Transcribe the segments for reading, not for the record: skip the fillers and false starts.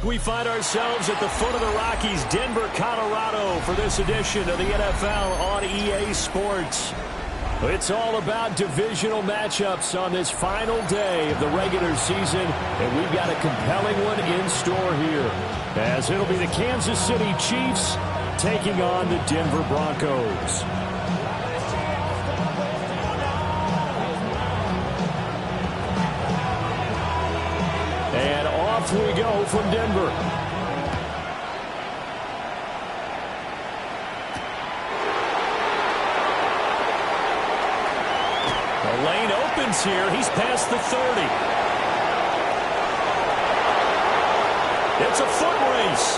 We find ourselves at the foot of the Rockies, Denver, Colorado, for this edition of the NFL on EA Sports. It's all about divisional matchups on this final day of the regular season, and we've got a compelling one in store here, as it'll be the Kansas City Chiefs taking on the Denver Broncos. And off we go from Denver. The lane opens here. He's past the 30. It's a foot race.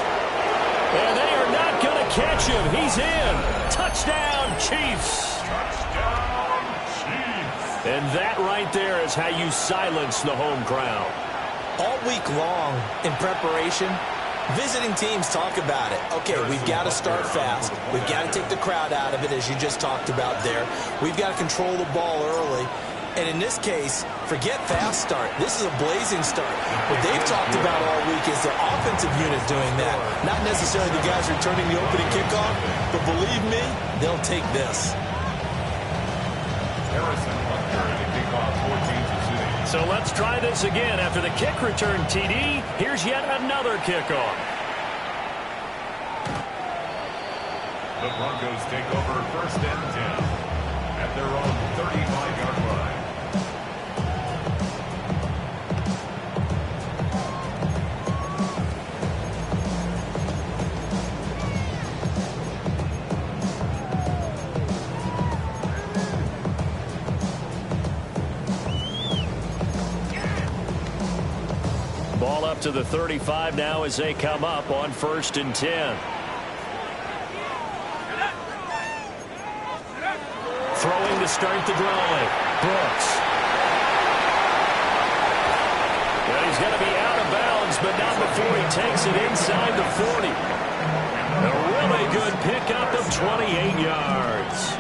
And they are not going to catch him. He's in. Touchdown, Chiefs. Touchdown, Chiefs. And that right there is how you silence the home crowd. All week long in preparation, visiting teams talk about it. Okay, we've got to start fast. We've got to take the crowd out of it, as you just talked about there. We've got to control the ball early. And in this case, forget fast start. This is a blazing start. What they've talked about all week is the offensive unit doing that. Not necessarily the guys returning the opening kickoff, but believe me, they'll take this. So let's try this again. After the kick return TD, here's yet another kickoff. The Broncos take over 1st and 10 at their own 35-yard line. Ball up to the 35 now as they come up on 1st and 10. Throwing to start the drive. Brooks. And he's going to be out of bounds, but not before he takes it inside the 40. A really good pickup of 28 yards.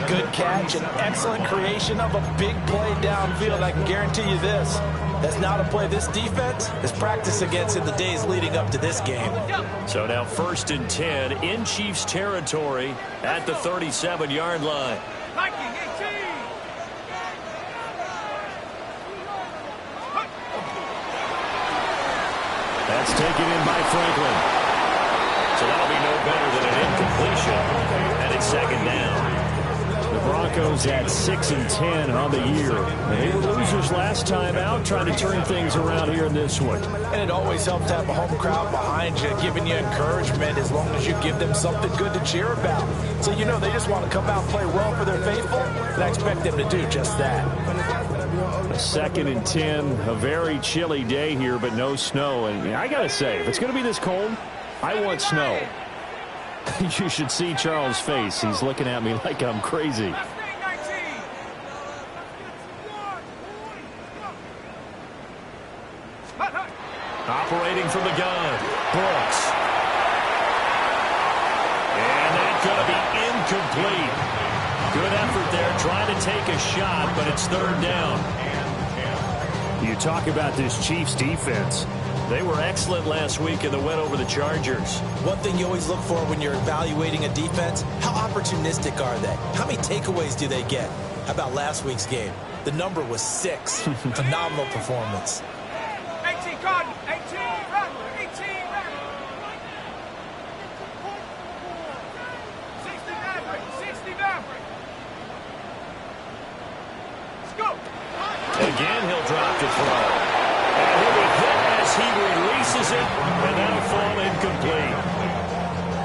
Good catch and excellent creation of a big play downfield. I can guarantee you this. That's not a play this defense has practiced against in the days leading up to this game. So now 1st and 10 in Chiefs territory at the 37-yard line. That's taken in by Franklin. So that'll be no better than an incompletion. And it's 2nd down. The Broncos at 6 and 10 on the year. They were losers last time out, trying to turn things around here in this one. And it always helps to have a home crowd behind you, giving you encouragement as long as you give them something good to cheer about. So, you know, they just want to come out and play well for their faithful, and I expect them to do just that. 2nd and 10, a very chilly day here, but no snow. And I got to say, if it's going to be this cold, I want snow. You should see Charles' face. He's looking at me like I'm crazy. Operating from the gun, Brooks. And that's going to be incomplete. Good effort there, trying to take a shot, but it's 3rd down. You talk about this Chiefs defense. They were excellent last week in the win over the Chargers. One thing you always look for when you're evaluating a defense, how opportunistic are they? How many takeaways do they get? How about last week's game? The number was 6. Phenomenal performance. 18 Cotton, 18 run, 18 run. 60 Maverick, 60 Maverick. Let's go. Again, he'll drop to throw. And he'll be hit as he releases it, and that'll fall incomplete.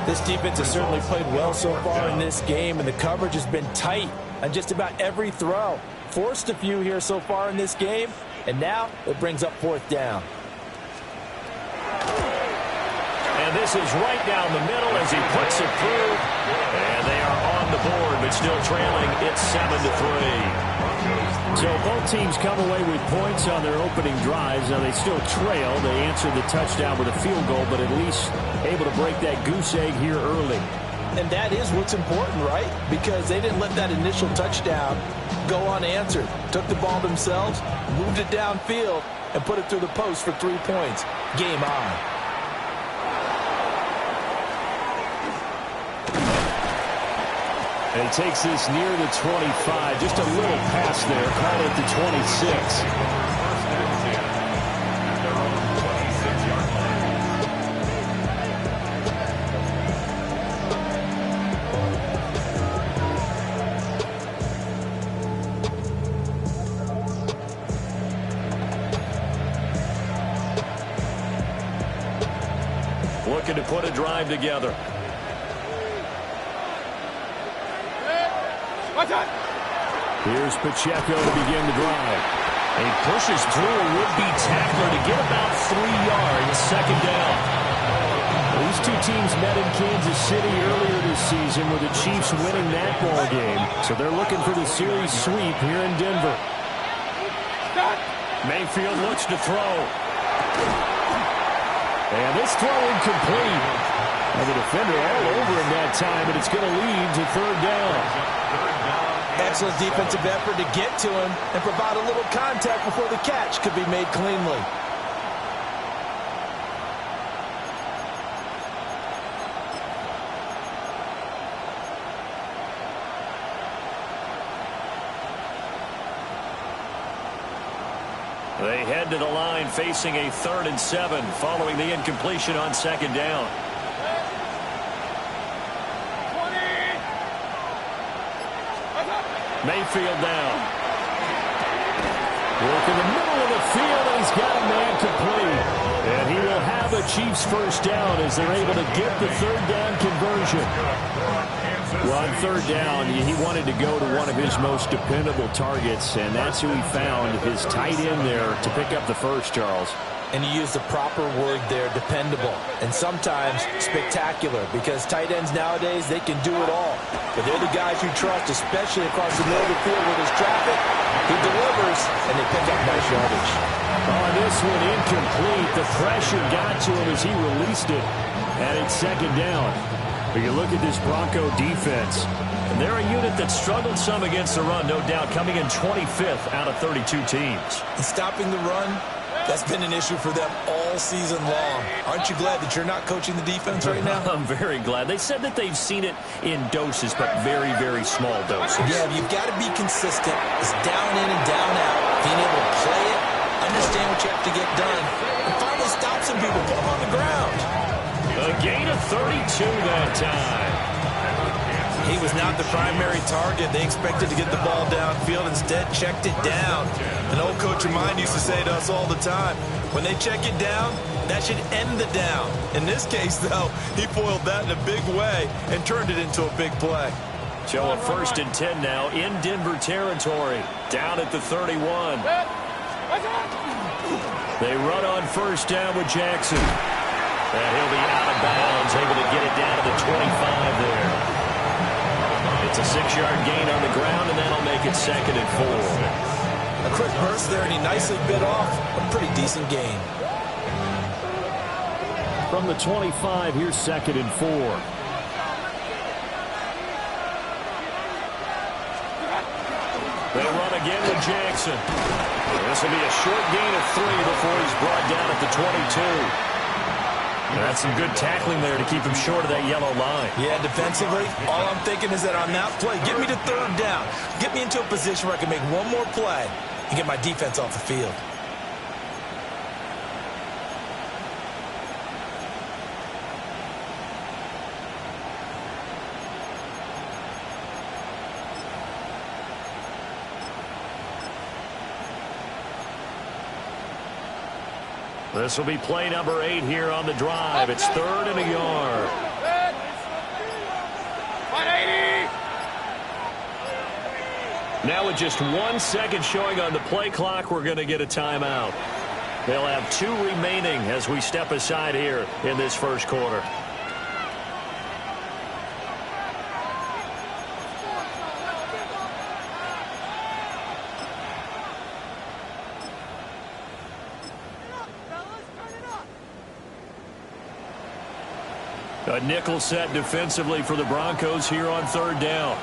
This defense has certainly played well so far in this game, and the coverage has been tight on just about every throw. Forced a few here so far in this game, and now it brings up 4th down. And this is right down the middle as he puts it through. And they are on the board, but still trailing. It's 7-3. So both teams come away with points on their opening drives. Now they still trail. They answered the touchdown with a field goal, but at least able to break that goose egg here early. And that is what's important, right? Because they didn't let that initial touchdown go unanswered. Took the ball themselves, moved it downfield, and put it through the post for 3 points. Game on. And he takes this near the 25. Just a little pass there. Call it the 26. First and 10 at their own 26-yard line. Looking to put a drive together. Here's Pacheco to begin the drive. He pushes through a would-be tackler to get about 3 yards, second down. These two teams met in Kansas City earlier this season with the Chiefs winning that ball game. So they're looking for the series sweep here in Denver. Mayfield looks to throw. And this throw incomplete. And the defender all over him that time, and it's going to lead to third down. Excellent defensive effort to get to him and provide a little contact before the catch could be made cleanly. They head to the line facing a 3rd and 7 following the incompletion on second down. Mayfield down. Work in the middle of the field, and he's got a man complete. And he will have a Chiefs first down as they're able to get the third down conversion. Well, on third down, he wanted to go to one of his most dependable targets, and that's who he found, his tight end there, to pick up the first, Charles. And you use the proper word there, dependable, and sometimes spectacular, because tight ends nowadays, they can do it all. But they're the guys you trust, especially across the middle of the field where there's traffic. He delivers, and they pick up nice yardage. Oh, this one incomplete. The pressure got to him as he released it, and it's second down. But you look at this Bronco defense, and they're a unit that struggled some against the run, no doubt, coming in 25th out of 32 teams. And stopping the run, that's been an issue for them all season long. Aren't you glad that you're not coaching the defense right now? I'm very glad. They said that they've seen it in doses, but very, very small doses. Yeah, you've got to be consistent. It's down in and down out. Being able to play it, understand what you have to get done, and finally stop some people, put them on the ground. A gain of 32 that time. He was not the primary target. They expected to get the ball downfield. Instead, checked it down. An old coach of mine used to say to us all the time, when they check it down, that should end the down. In this case, though, he foiled that in a big way and turned it into a big play. So a 1st and 10 now in Denver territory. Down at the 31. They run on first down with Jackson. And he'll be out of bounds, able to get it down to the 25 there. It's a 6-yard gain on the ground, and that'll make it 2nd and 4. A quick burst there, and he nicely bit off a pretty decent gain. From the 25, here's 2nd and 4. They run again with Jackson. This will be a short gain of 3 before he's brought down at the 22. That's some good tackling there to keep him short of that yellow line. Yeah, defensively, all I'm thinking is that on that play, get me to third down. Get me into a position where I can make one more play and get my defense off the field. This will be play number 8 here on the drive. It's 3rd and a yard. 180. Now with just 1 second showing on the play clock, we're going to get a timeout. They'll have 2 remaining as we step aside here in this first quarter. A nickel set defensively for the Broncos here on third down.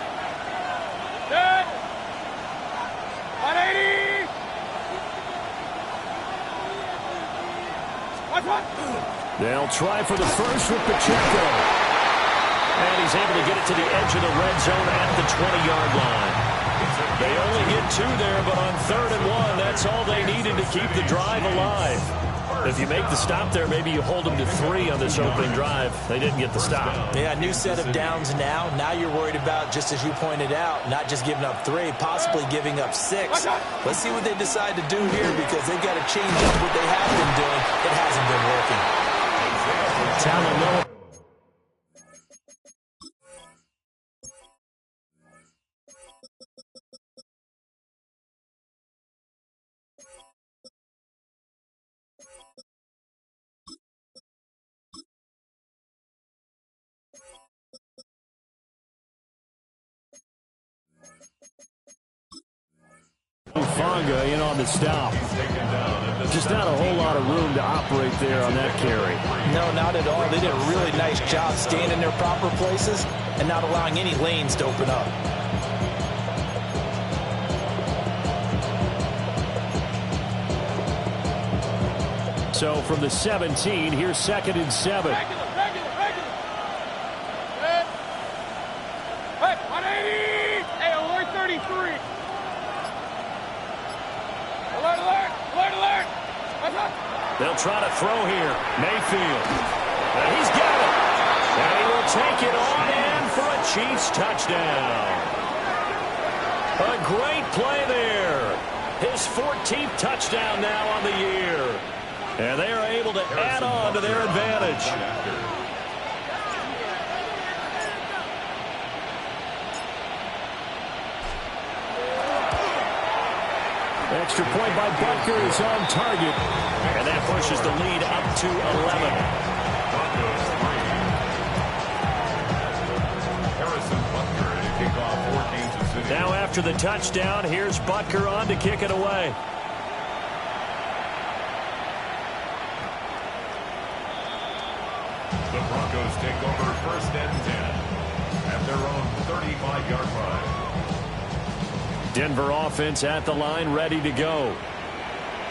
They'll try for the first with Pacheco. And he's able to get it to the edge of the red zone at the 20-yard line. They only get 2 there, but on 3rd and 1, that's all they needed to keep the drive alive. If you make the stop there, maybe you hold them to 3 on this opening drive. They didn't get the stop. Yeah, new set of downs now. Now you're worried about, just as you pointed out, not just giving up 3, possibly giving up 6. Let's see what they decide to do here, because they've got to change up what they have been doing. It hasn't been working. Talanoa. Fonga in on the stop. Just not a whole lot of room to operate there on that carry. No, not at all. They did a really nice job staying in their proper places and not allowing any lanes to open up. So from the 17, here's 2nd and 7. Hey, 180! Hey, alert 33! Alert! They'll try to throw here. Mayfield. And he's got it. And he will take it on in for a Chiefs touchdown. A great play there. His 14th touchdown now on the year. And they are able to add on to their advantage. Extra point by Butker is on target. And that pushes the lead up to 11. Now after the touchdown, here's Butker on to kick it away. The Broncos take over 1st and 10 at their own 35-yard line. Denver offense at the line, ready to go.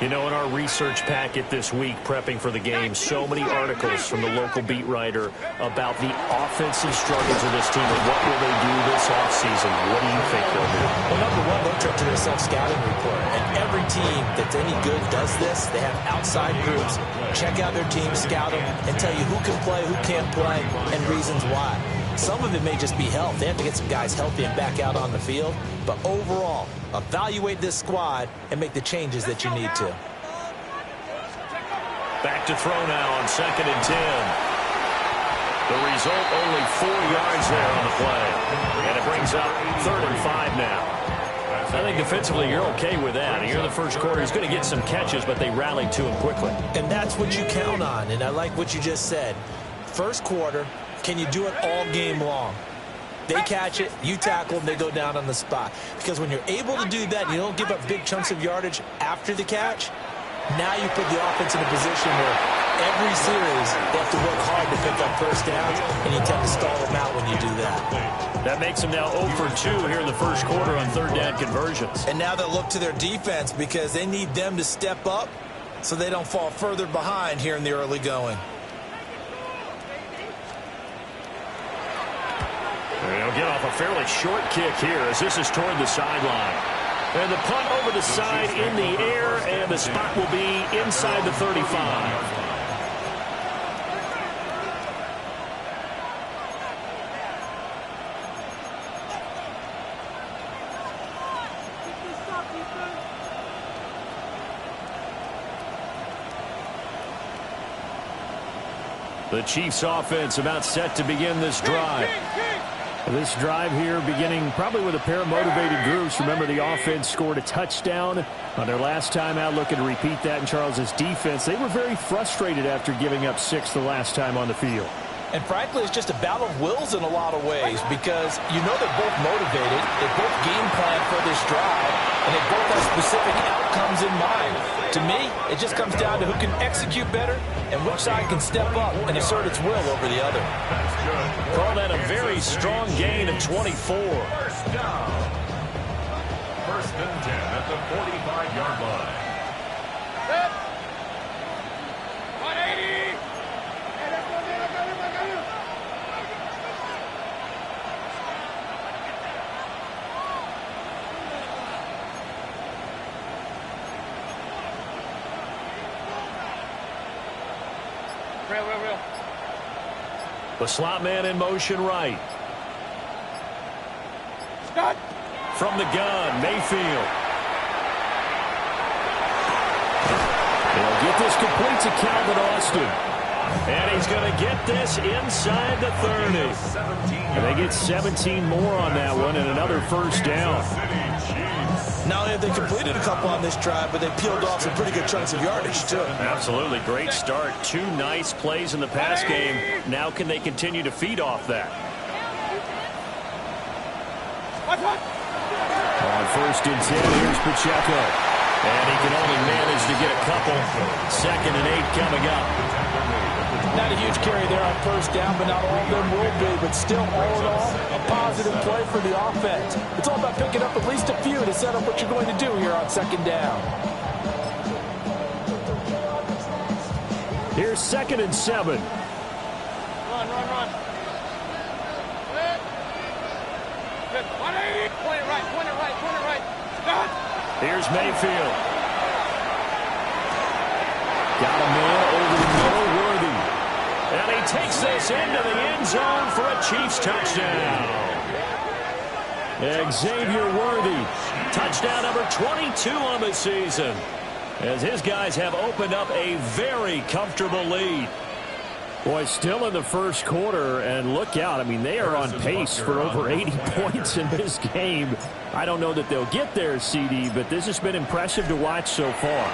You know, in our research packet this week, prepping for the game, so many articles from the local beat writer about the offensive struggles of this team and what will they do this offseason. What do you think they'll do? Well, number one, they'll turn to their self-scouting report. And every team that's any good does this. They have outside groups. Check out their team, scout them, and tell you who can play, who can't play, and reasons why. Some of it may just be health. They have to get some guys healthy and back out on the field. But overall, evaluate this squad and make the changes that you need to. Back to throw now on 2nd and 10. The result, only 4 yards there on the play. And it brings up 3rd and 5 now. I think defensively you're okay with that. You're in the first quarter. He's going to get some catches, but they rallied to him quickly. And that's what you count on. And I like what you just said. First quarter, can you do it all game long? They catch it, you tackle them, they go down on the spot. Because when you're able to do that and you don't give up big chunks of yardage after the catch, now you put the offense in a position where every series they have to work hard to pick up first downs, and you tend to stall them out when you do that. That makes them now 0 for 2 here in the first quarter on 3rd down conversions. And now they'll look to their defense because they need them to step up so they don't fall further behind here in the early going. They'll get off a fairly short kick here as this is toward the sideline. And the punt over the side in the air, and the spot will be inside the 35. The Chiefs offense about set to begin this drive. This drive here beginning probably with a pair of motivated groups. Remember, the offense scored a touchdown on their last time out, looking to repeat that in Charles's defense. They were very frustrated after giving up 6 the last time on the field. And frankly, it's just a battle of wills in a lot of ways because you know they're both motivated. They both game plan for this drive, and they both have specific outcomes in mind. To me, it just comes down to who can execute better and which side can step up and assert its will over the other. Call that a very strong gain of 24. First down. 1st and 10 at the 45-yard line. 180! Real. The slot man in motion right. Start. From the gun, Mayfield. He'll get this complete to Calvin Austin. And he's going to get this inside the 30. And they get 17 more on that one and another first down. Not only have they completed a couple on this drive, but they peeled off some pretty good chunks of yardage, too. Absolutely. Great start. 2 nice plays in the pass game. Now can they continue to feed off that? On first and 10, here's Pacheco. And he can only manage to get a couple. 2nd and 8 coming up. Not a huge carry there on first down, but not all of them will be. But still, all in all, a positive play for the offense. It's all about picking up at least a few to set up what you're going to do here on 2nd down. Here's 2nd and 7. Run. Good. 180. Point it right. Start. Here's Mayfield. Got a man over the middle, Worthy. And he takes this into the end zone for a Chiefs touchdown. Xavier Worthy, touchdown number 22 on the season, as his guys have opened up a very comfortable lead. Boy, still in the first quarter, and look out. I mean, they are on pace for over 80 points in this game. I don't know that they'll get there, CD, but this has been impressive to watch so far.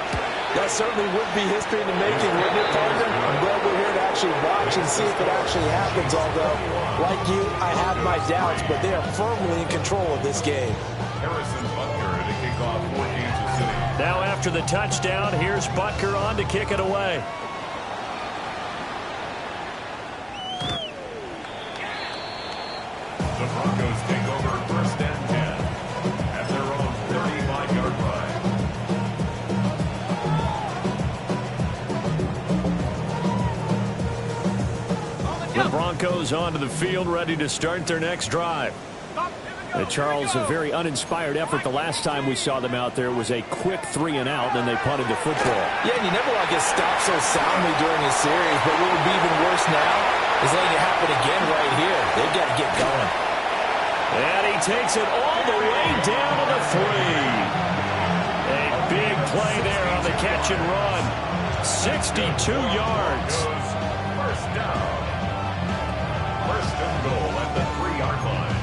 That certainly would be history in the making, wouldn't it, partner? I'm glad we're here to actually watch and see if it actually happens, although, like you, I have my doubts, but they are firmly in control of this game. Harrison Butker to kick off for Kansas City. Now after the touchdown, here's Butker on to kick it away. The Broncos take over 1st and 10 at their own 35-yard line. The Broncos onto the field, ready to start their next drive. Charles, a very uninspired effort the last time we saw them out there. It was a quick 3 and out, and they punted the football. Yeah, and you never want to get stopped so soundly during a series, but what would be even worse now is letting it happen again right here. They've got to get going. And he takes it all the way down to the 3. A big play there on the catch and run. 62 yards. First down. 1st and goal at the 3-yard line.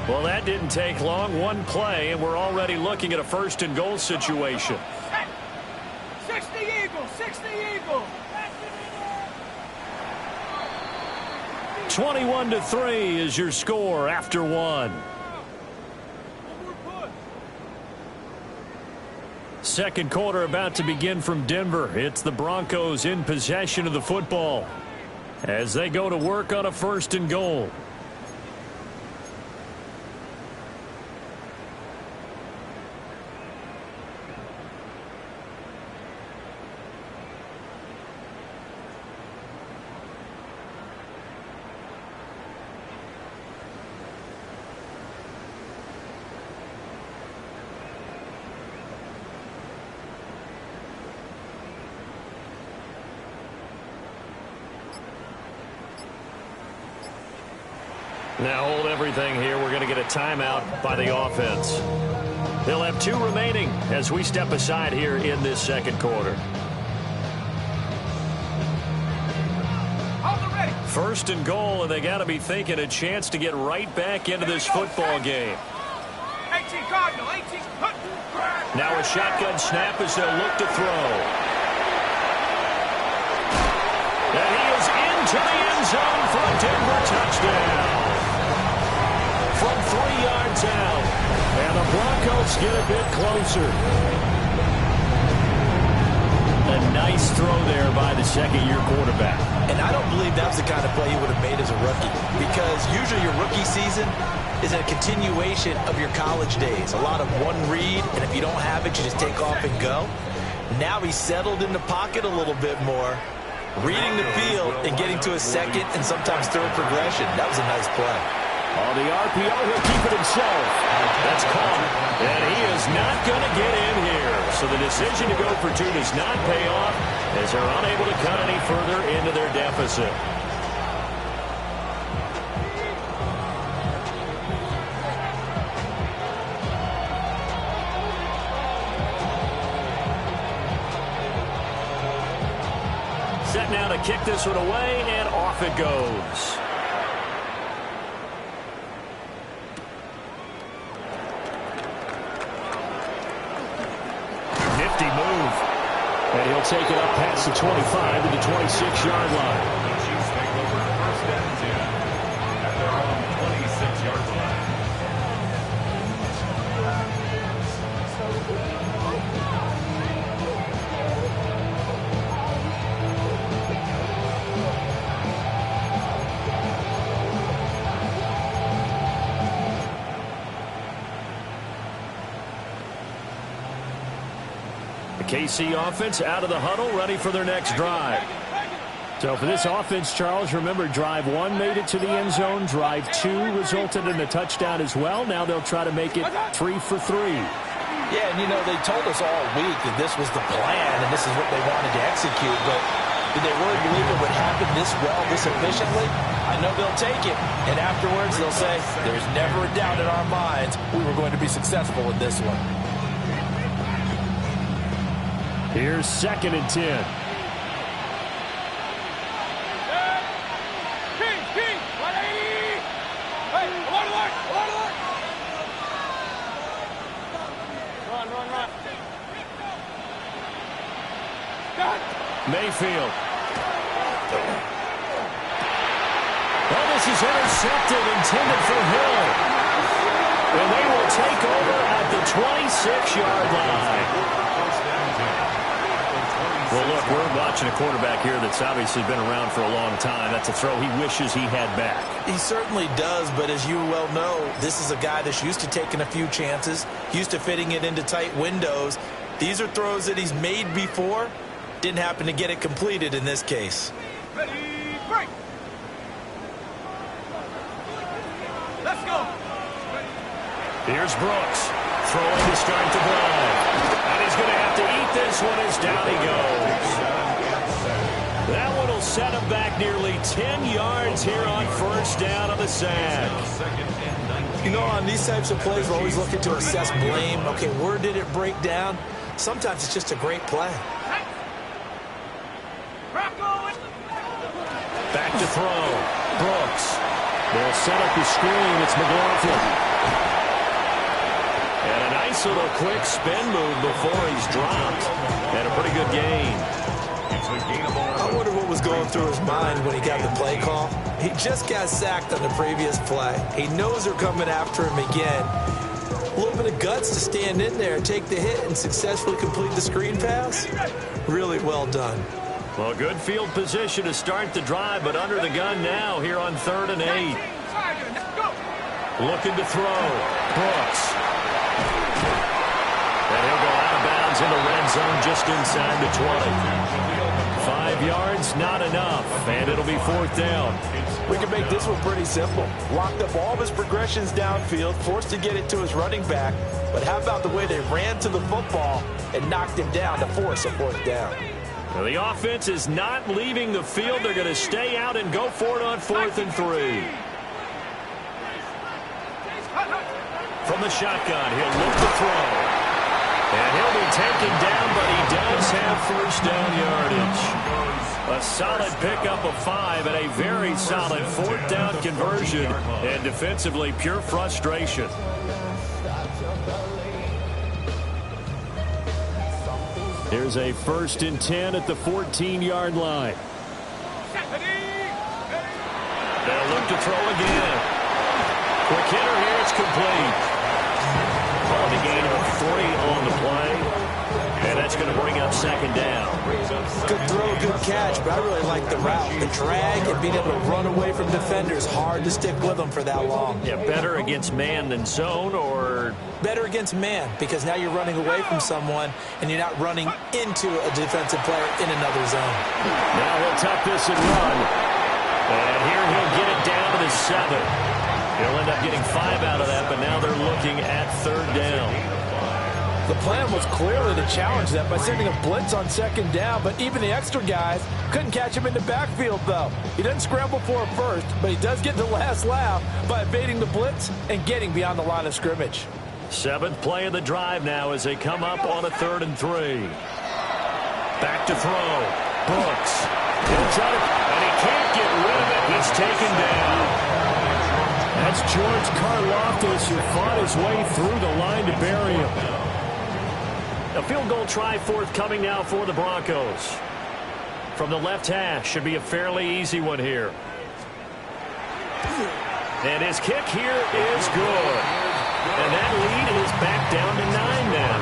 Well, that didn't take long. One play, and we're already looking at a 1st and goal situation. 60 Eagles. 21-3 is your score after 1. Second quarter about to begin from Denver. It's the Broncos in possession of the football as they go to work on a 1st and goal. Now hold everything here. We're going to get a timeout by the offense. They'll have 2 remaining as we step aside here in this 2nd quarter. 1st and goal, and they got to be thinking a chance to get right back into this football game. 18 Cardinal, 18. Now a shotgun snap as they'll look to throw. And he is into the end zone for a Denver touchdown. From 3 yards out. And the Broncos get a bit closer. A nice throw there by the 2nd-year quarterback. And I don't believe that was the kind of play he would have made as a rookie, because usually your rookie season is a continuation of your college days. A lot of one read, and if you don't have it, you just take off and go. Now he's settled in the pocket a little bit more, reading the field and getting to a 2nd and sometimes 3rd progression. That was a nice play. On the RPO, he'll keep it himself. That's caught. And he is not going to get in here. So the decision to go for two does not pay off as they're unable to cut any further into their deficit. Set now to kick this one away, and off it goes. Nifty move. And he'll take it up past the 25 to the 26-yard line. The Chiefs take over first and 10 at their own 26-yard line. KC offense out of the huddle, ready for their next drive. So for this offense, Charles, remember, drive one made it to the end zone. Drive two resulted in a touchdown as well. Now they'll try to make it 3 for 3. Yeah, and, you know, they told us all week that this was the plan and this is what they wanted to execute. But did they really believe it would happen this well, this efficiently? I know they'll take it. And afterwards, they'll say, there's never a doubt in our minds we were going to be successful in this one. Here's 2nd and 10. Mayfield. Well, this is intercepted, intended for Hill. And they will take over at the 26-yard line. Well, look, we're watching a quarterback here that's obviously been around for a long time. That's a throw he wishes he had back. He certainly does, but as you well know, this is a guy that's used to taking a few chances, used to fitting it into tight windows. These are throws that he's made before. Didn't happen to get it completed in this case. Ready, break. Let's go. Here's Brooks. Throwing to start the drive. And he's going to have to eat this one as down he goes. That one will set him back nearly 10 yards here on first down on the sack. You know, on these types of plays, we're always looking to assess blame. Okay, where did it break down? Sometimes it's just a great play. Back to throw. Brooks. They'll set up the screen. It's McLaughlin. And a nice little quick spin move before he's dropped. And a pretty good gain. I wonder what was going through his mind when he got the play call. He just got sacked on the previous play. He knows they're coming after him again. A little bit of guts to stand in there, take the hit, and successfully complete the screen pass. Really well done. Well, good field position to start the drive, but under the gun now here on 3rd and 8. Looking to throw. Brooks. And he'll go out of bounds in the red zone just inside the 20. 5 yards, not enough, and it'll be 4th down. We can make this one pretty simple. Locked up all of his progressions downfield, forced to get it to his running back. But how about the way they ran to the football and knocked him down to force a 4th down? Well, the offense is not leaving the field. They're going to stay out and go for it on 4th and 3. From the shotgun, he'll look to throw. And he'll be taken down, but he does have first down yardage. A solid pickup of 5 and a very solid 4th down conversion. And defensively, pure frustration. Here's a 1st and 10 at the 14-yard line. They'll look to throw again. Quick hitter here, it's complete. Calling a gain of 3 on the play. And that's going to bring up 2nd down. Good throw, good catch, but I really like the route. The drag and being able to run away from defenders. Hard to stick with them for that long. Yeah, better against man than zone, or? Better against man, because now you're running away from someone and you're not running into a defensive player in another zone. Now he'll tuck this and run. And here he'll get it down to the 7. They'll end up getting 5 out of that, but now they're looking at 3rd down. The plan was clearly to challenge them by sending a blitz on 2nd down, but even the extra guys couldn't catch him in the backfield, though. He doesn't scramble for it first, but he does get the last laugh by evading the blitz and getting beyond the line of scrimmage. 7th play of the drive now as they come up on a 3rd and 3. Back to throw. Brooks. He'll try to, and he can't get rid of it. He's taken down. That's George Karlaftis, who fought his way through the line to bury him. A field goal try forthcoming now for the Broncos. From the left hash, should be a fairly easy one here. And his kick here is good. And that lead is back down to 9 now.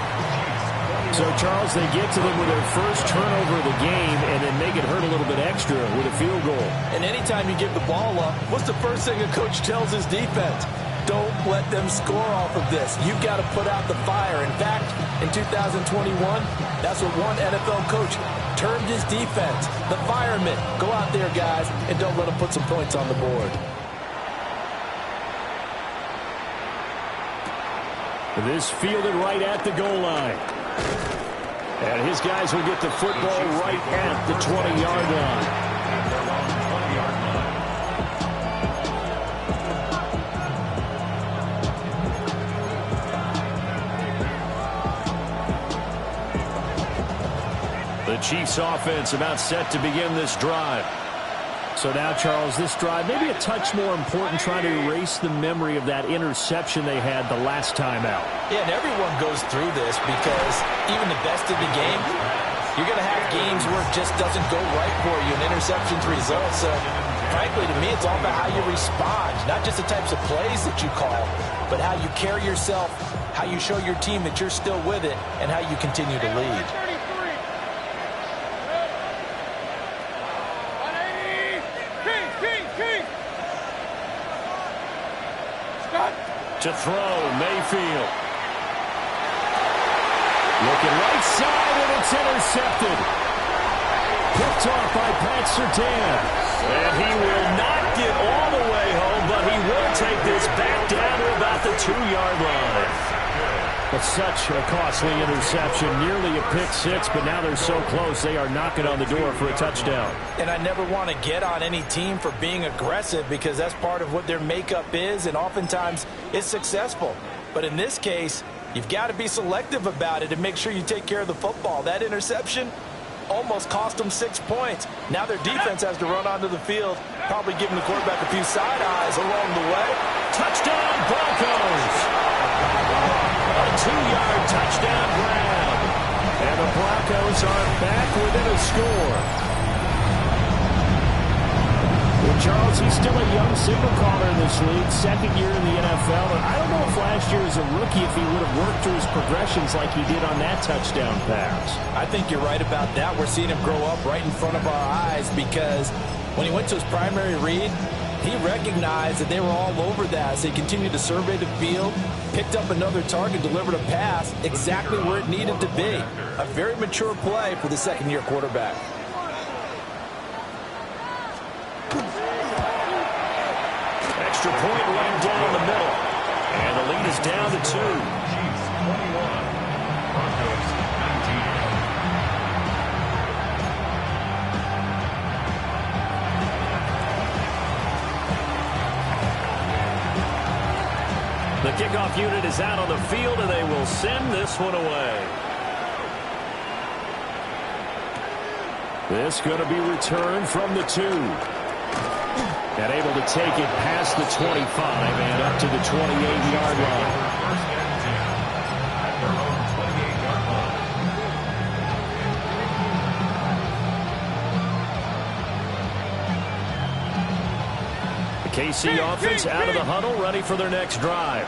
So, Charles, they get to them with their first turnover of the game and then make it hurt a little bit extra with a field goal. And anytime you give the ball up, what's the first thing a coach tells his defense? Don't let them score off of this. You've got to put out the fire. In fact, in 2021, that's what one NFL coach termed his defense, the firemen. Go out there, guys, and don't let them put some points on the board. This fielded right at the goal line. And his guys will get the football right at the 20-yard line. The Chiefs offense about set to begin this drive. So now, Charles, this drive maybe a touch more important, trying to erase the memory of that interception they had the last time out. Yeah, and everyone goes through this because even the best in the game, you're going to have games where it just doesn't go right for you, and interceptions result. So, frankly, to me, it's all about how you respond, not just the types of plays that you call, but how you carry yourself, how you show your team that you're still with it, and how you continue to lead. To throw, Mayfield. Looking right side, and it's intercepted. Picked off by Pat Surtain. And he will not get all the way home, but he will take this back down to about the 2-yard line. But such a costly interception, nearly a pick six, but now they're so close they are knocking on the door for a touchdown. And I never want to get on any team for being aggressive because that's part of what their makeup is, and oftentimes it's successful. But in this case, you've got to be selective about it and make sure you take care of the football. That interception almost cost them 6 points. Now their defense has to run onto the field, probably giving the quarterback a few side eyes along the way. Touchdown, Broncos! A 2-yard touchdown grab. And the Broncos are back within a score. Well, Charles, he's still a young signal caller in this league, 2nd year in the NFL. And I don't know if last year as a rookie if he would have worked through his progressions like he did on that touchdown pass. I think you're right about that. We're seeing him grow up right in front of our eyes because when he went to his primary read, he recognized that they were all over that as they continued to survey the field, picked up another target, delivered a pass exactly where it needed to be. A very mature play for the 2nd-year quarterback. Extra point right down the middle. And the lead is down to 2. Chiefs 21, Broncos 19. The kickoff unit is out on the field, and they will send this one away. This going to be returned from the 2. And able to take it past the 25 and up to the 28-yard line. First and 10 at their own 28-yard line. The KC offense out of the huddle, ready for their next drive.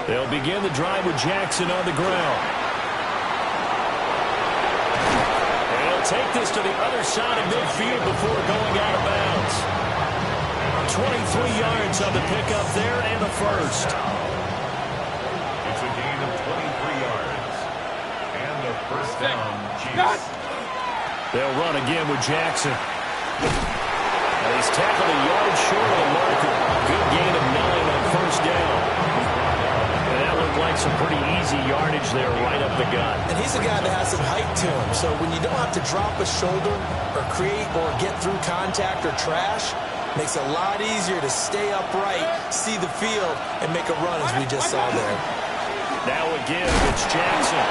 They'll begin the drive with Jackson on the ground. Take this to the other side of midfield before going out of bounds. 23 yards on the pickup there and the first. It's a gain of 23 yards. And the first down, Chiefs. They'll run again with Jackson. And he he's tackled a yard short of the marker. Good gain of 9 on first down. And that looked like some pretty easy yardage there right up the gut. And he's a guy that has some height to him. So when you don't have to drop a shoulder or create or get through contact or trash, makes it a lot easier to stay upright, see the field, and make a run as we just saw there. Now a give. It's Jackson.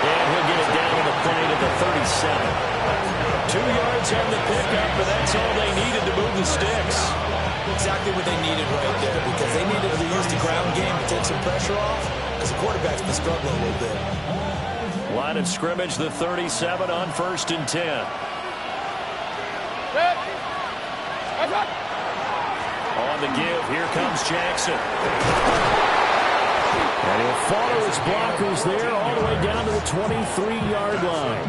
And he'll get it down to the play to the 37. 2 yards on the pickup, but that's all they needed to move the sticks. Exactly what they needed right there, because they needed to use the ground game to take some pressure off, because the quarterback's been struggling a little bit. Line of scrimmage, the 37 on 1st and 10. On the give, here comes Jackson. And he'll follow his blockers there all the way down to the 23-yard line.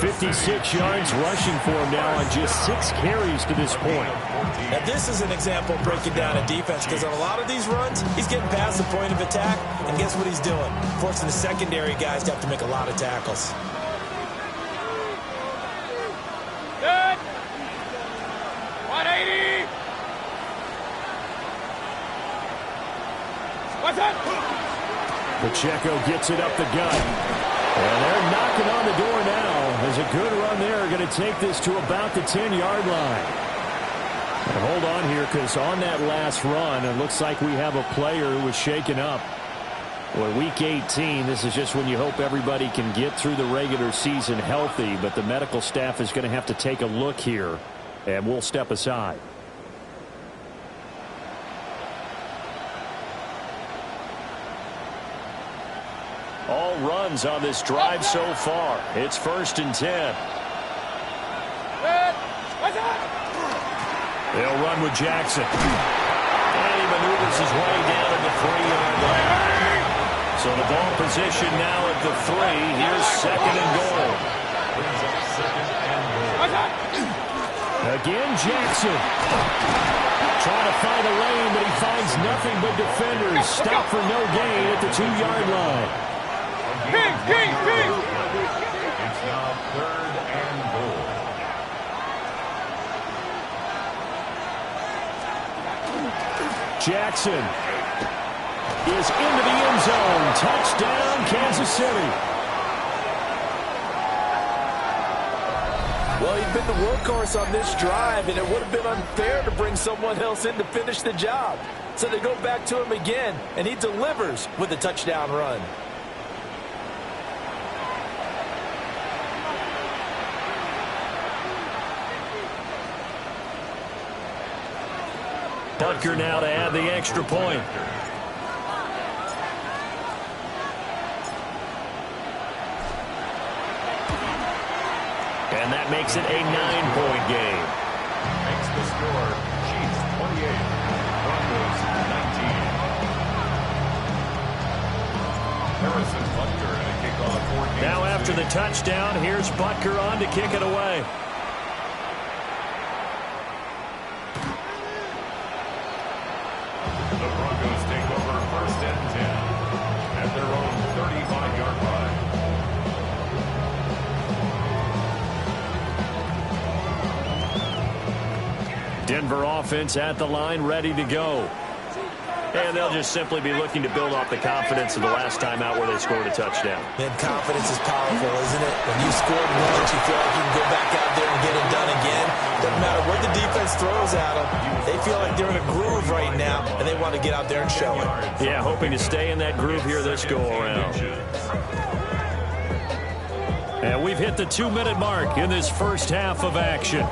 56 yards rushing for him now on just 6 carries to this point. Now this is an example of breaking down a defense, because on a lot of these runs, he's getting past the point of attack, and guess what he's doing? Forcing the secondary guys to have to make a lot of tackles. Good. 180. What's that? Pacheco gets it up the gut. And they're knocking on the door now. There's a good run there. Going to take this to about the 10-yard line. And hold on here, because on that last run, it looks like we have a player who was shaken up. Well, week 18, this is just when you hope everybody can get through the regular season healthy, but the medical staff is going to have to take a look here, and we'll step aside. All runs on this drive so far. It's 1st and 10. They'll run with Jackson. And he maneuvers his way down at the 3-yard line. So the ball position now at the 3. Here's 2nd and goal. Again, Jackson. Trying to find a lane, but he finds nothing but defenders. Stop for no gain at the 2-yard line. It's now 3rd and goal. Jackson is into the end zone. Touchdown, Kansas City. Well, he'd been the workhorse on this drive, and it would have been unfair to bring someone else in to finish the job. So they go back to him again, and he delivers with a touchdown run. Butker now to add the extra point. And that makes it a 9-point game. Makes the score Chiefs 28, Broncos 19. Harrison Butker and a kickoff for Kansas Now after City. the touchdown, here's Butker on to kick it away. The Broncos take over 1st and 10 at their own 35-yard line. Denver offense at the line, ready to go. And they'll just simply be looking to build off the confidence of the last time out where they scored a touchdown. Man, confidence is powerful, isn't it? When you scored once, you feel like you can go back out there and get it done again. Doesn't matter what the defense throws at them. They feel like they're in a groove right now, and they want to get out there and show it. Yeah, hoping to stay in that groove here this go-around. And we've hit the 2-minute mark in this first half of action.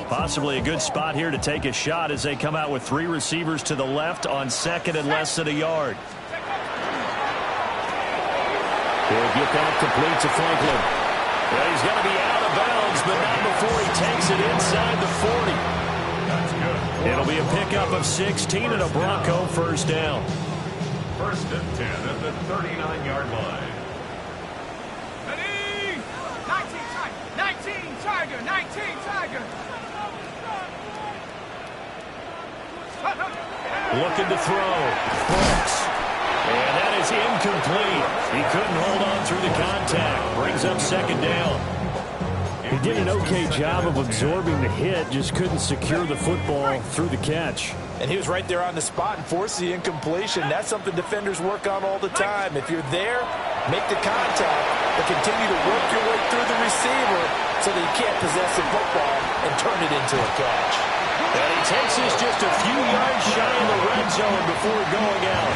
Possibly a good spot here to take a shot as they come out with 3 receivers to the left on 2nd and less than a yard. He'll get that complete to Franklin. Well, he's going to be out of bounds, but not before he takes it inside the 40. That's good. It'll be a pickup of 16 and a Bronco first down. 1st and 10 at the 39-yard line. Ready? 19 Tiger, 19 Tiger, 19 Tiger. Looking to throw. Brooks. And that is incomplete. He couldn't hold on through the contact. Brings up second down. He did an okay job of absorbing the hit, just couldn't secure the football through the catch. And he was right there on the spot and forced the incompletion. That's something defenders work on all the time. If you're there, make the contact, but continue to work your way through the receiver so that you can't possess the football and turn it into a catch. And he takes us just a few yards shy in the red zone before going out.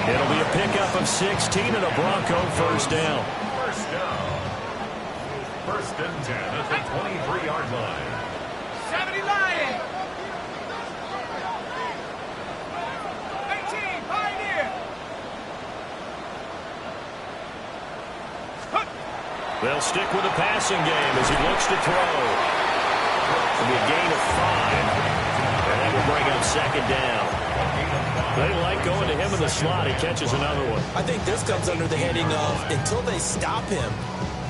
It'll be a pickup of 16 and a Bronco first down. First and 10 at the 23-yard line. 70 Lions. 18 Pioneer. They'll stick with the passing game as he looks to throw. It'll be a gain of 5. And that will bring up second down. They like going to him in the slot. He catches another one. I think this comes under the heading of until they stop him,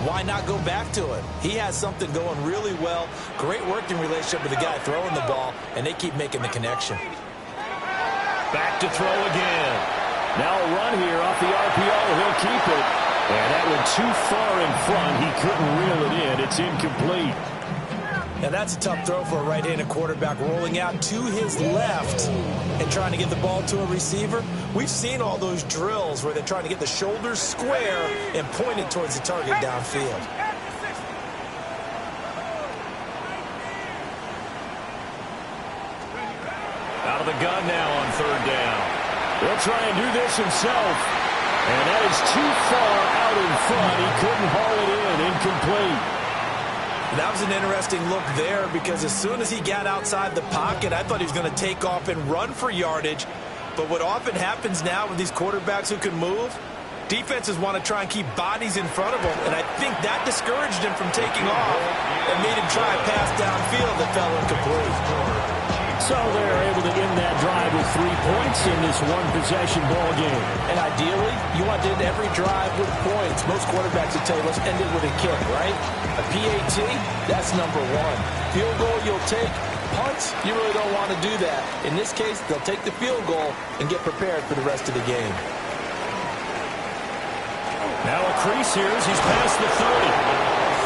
why not go back to it? He has something going really well. Great working relationship with the guy throwing the ball, and they keep making the connection. Back to throw again. Now a run here off the RPO. He'll keep it. And that one too far in front. He couldn't reel it in. It's incomplete. Now that's a tough throw for a right-handed quarterback, rolling out to his left and trying to get the ball to a receiver. We've seen all those drills where they're trying to get the shoulders square and point it towards the target downfield. Out of the gun now on third down. He'll try and do this himself. And that is too far out in front. He couldn't haul it in. Incomplete. That was an interesting look there because as soon as he got outside the pocket, I thought he was going to take off and run for yardage. But what often happens now with these quarterbacks who can move, defenses want to try and keep bodies in front of them. And I think that discouraged him from taking off and made him try a pass downfield that fell incomplete. So they're able to end that drive with 3 points in this one-possession ball game. And ideally, you want to end every drive with points. Most quarterbacks would tell you, let's end it with a kick, right? A PAT, that's number 1. Field goal, you'll take. Punts, you really don't want to do that. In this case, they'll take the field goal and get prepared for the rest of the game. Now a crease here as he's past the 30.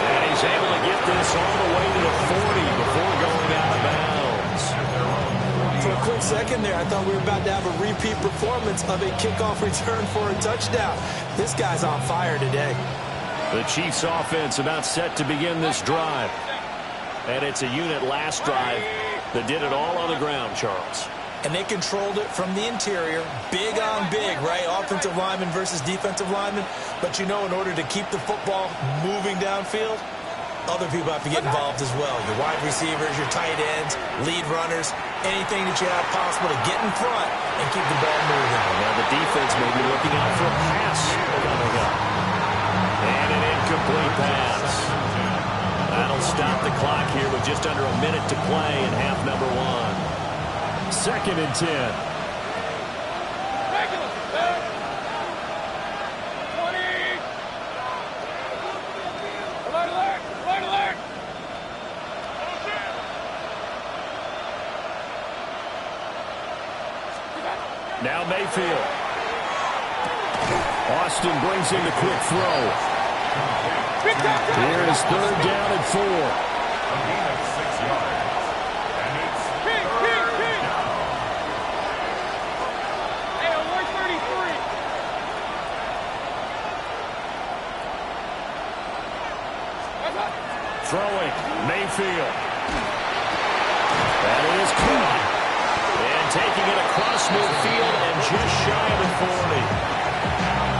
And he's able to get this all the way to the 40 before going out of bounds. For a quick second there, I thought we were about to have a repeat performance of a kickoff return for a touchdown. This guy's on fire today. The Chiefs offense about set to begin this drive. And it's a unit last drive that did it all on the ground, Charles. And they controlled it from the interior, big on big, right? Offensive lineman versus defensive lineman. But you know, in order to keep the football moving downfield, other people have to get involved as well. Your wide receivers, your tight ends, lead runners, anything that you have possible to get in front and keep the ball moving. Now the defense may be looking out for a pass coming up. And an incomplete pass. That'll stop the clock here with just under a minute to play in half number 1. Second and 10. Now Mayfield. Austin brings in the quick throw. Here is third down and 4. A gain of 6 yards. And it's third down. Hey, 133. Throwing. Mayfield. That is caught. And taking it across midfield and just shy of the 40.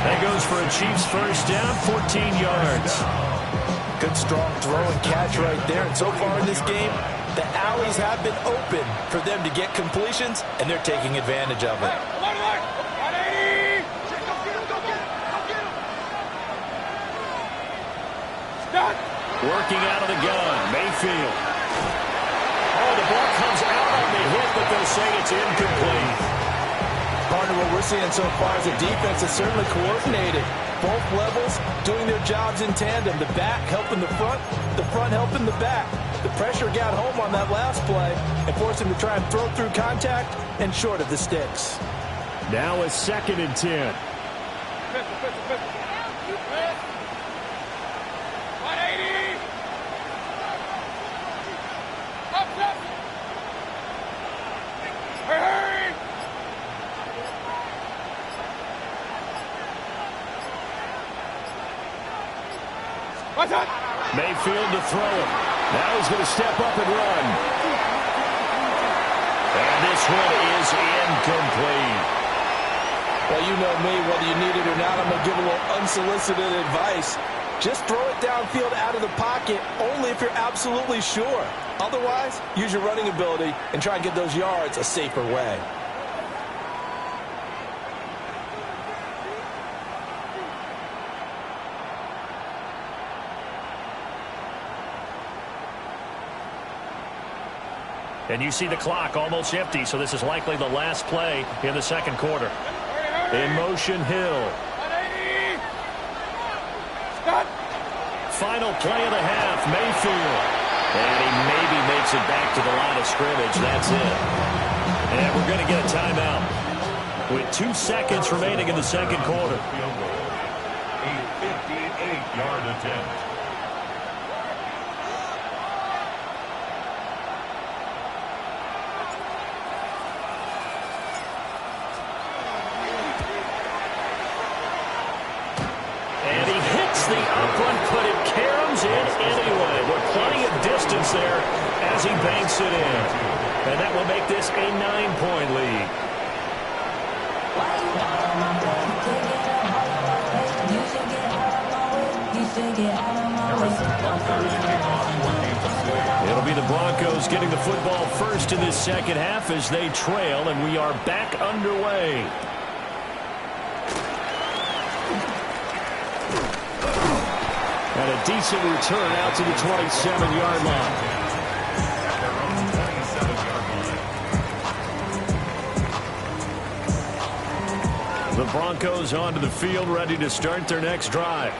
That goes for a Chiefs first down, 14 yards. Good, strong throw and catch right there. And so far in this game, the alleys have been open for them to get completions, and they're taking advantage of it. Working out of the gun, Mayfield. Oh, the ball comes out on the hit, but they'll say it's incomplete. Partner, what we're seeing so far is a defense that's certainly coordinated. Both levels doing their jobs in tandem. The back helping the front helping the back. The pressure got home on that last play and forced him to try and throw through contact and short of the sticks. Now a 2nd and 10. 180. Up. Hurry. What's up? Mayfield to throw it. Now he's going to step up and run. And this one is incomplete. Well, you know me, whether you need it or not, I'm going to give a little unsolicited advice. Just throw it downfield out of the pocket, only if you're absolutely sure. Otherwise, use your running ability and try and get those yards a safer way. And you see the clock almost empty, so this is likely the last play in the second quarter. In motion, Hill. 180. Stop. Final play of the half, Mayfield. And he maybe makes it back to the line of scrimmage. That's it. And we're going to get a timeout with 2 seconds remaining in the second quarter. A 58-yard attempt. The up one, but it caroms in anyway. With plenty of distance there as he banks it in. And that will make this a 9-point lead. It'll be the Broncos getting the football first in this second half as they trail, and we are back underway. And a decent return out to the 27-yard line. The Broncos onto the field, ready to start their next drive.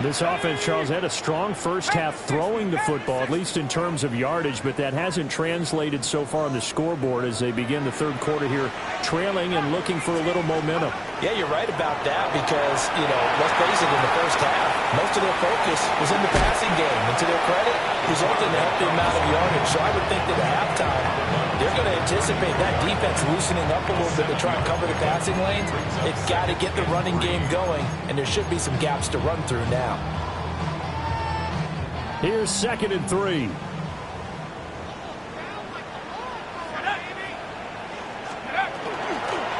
This offense, Charles, had a strong first half throwing the football, at least in terms of yardage, but that hasn't translated so far on the scoreboard as they begin the third quarter here, trailing and looking for a little momentum. Yeah, you're right about that because, let's face it, in the first half, most of their focus was in the passing game. And to their credit, resulted in a healthy amount of yardage. So I would think that at halftime, they're going to anticipate that defense loosening up a little bit to try and cover the passing lanes. It's got to get the running game going, and there should be some gaps to run through now. Here's 2nd and 3.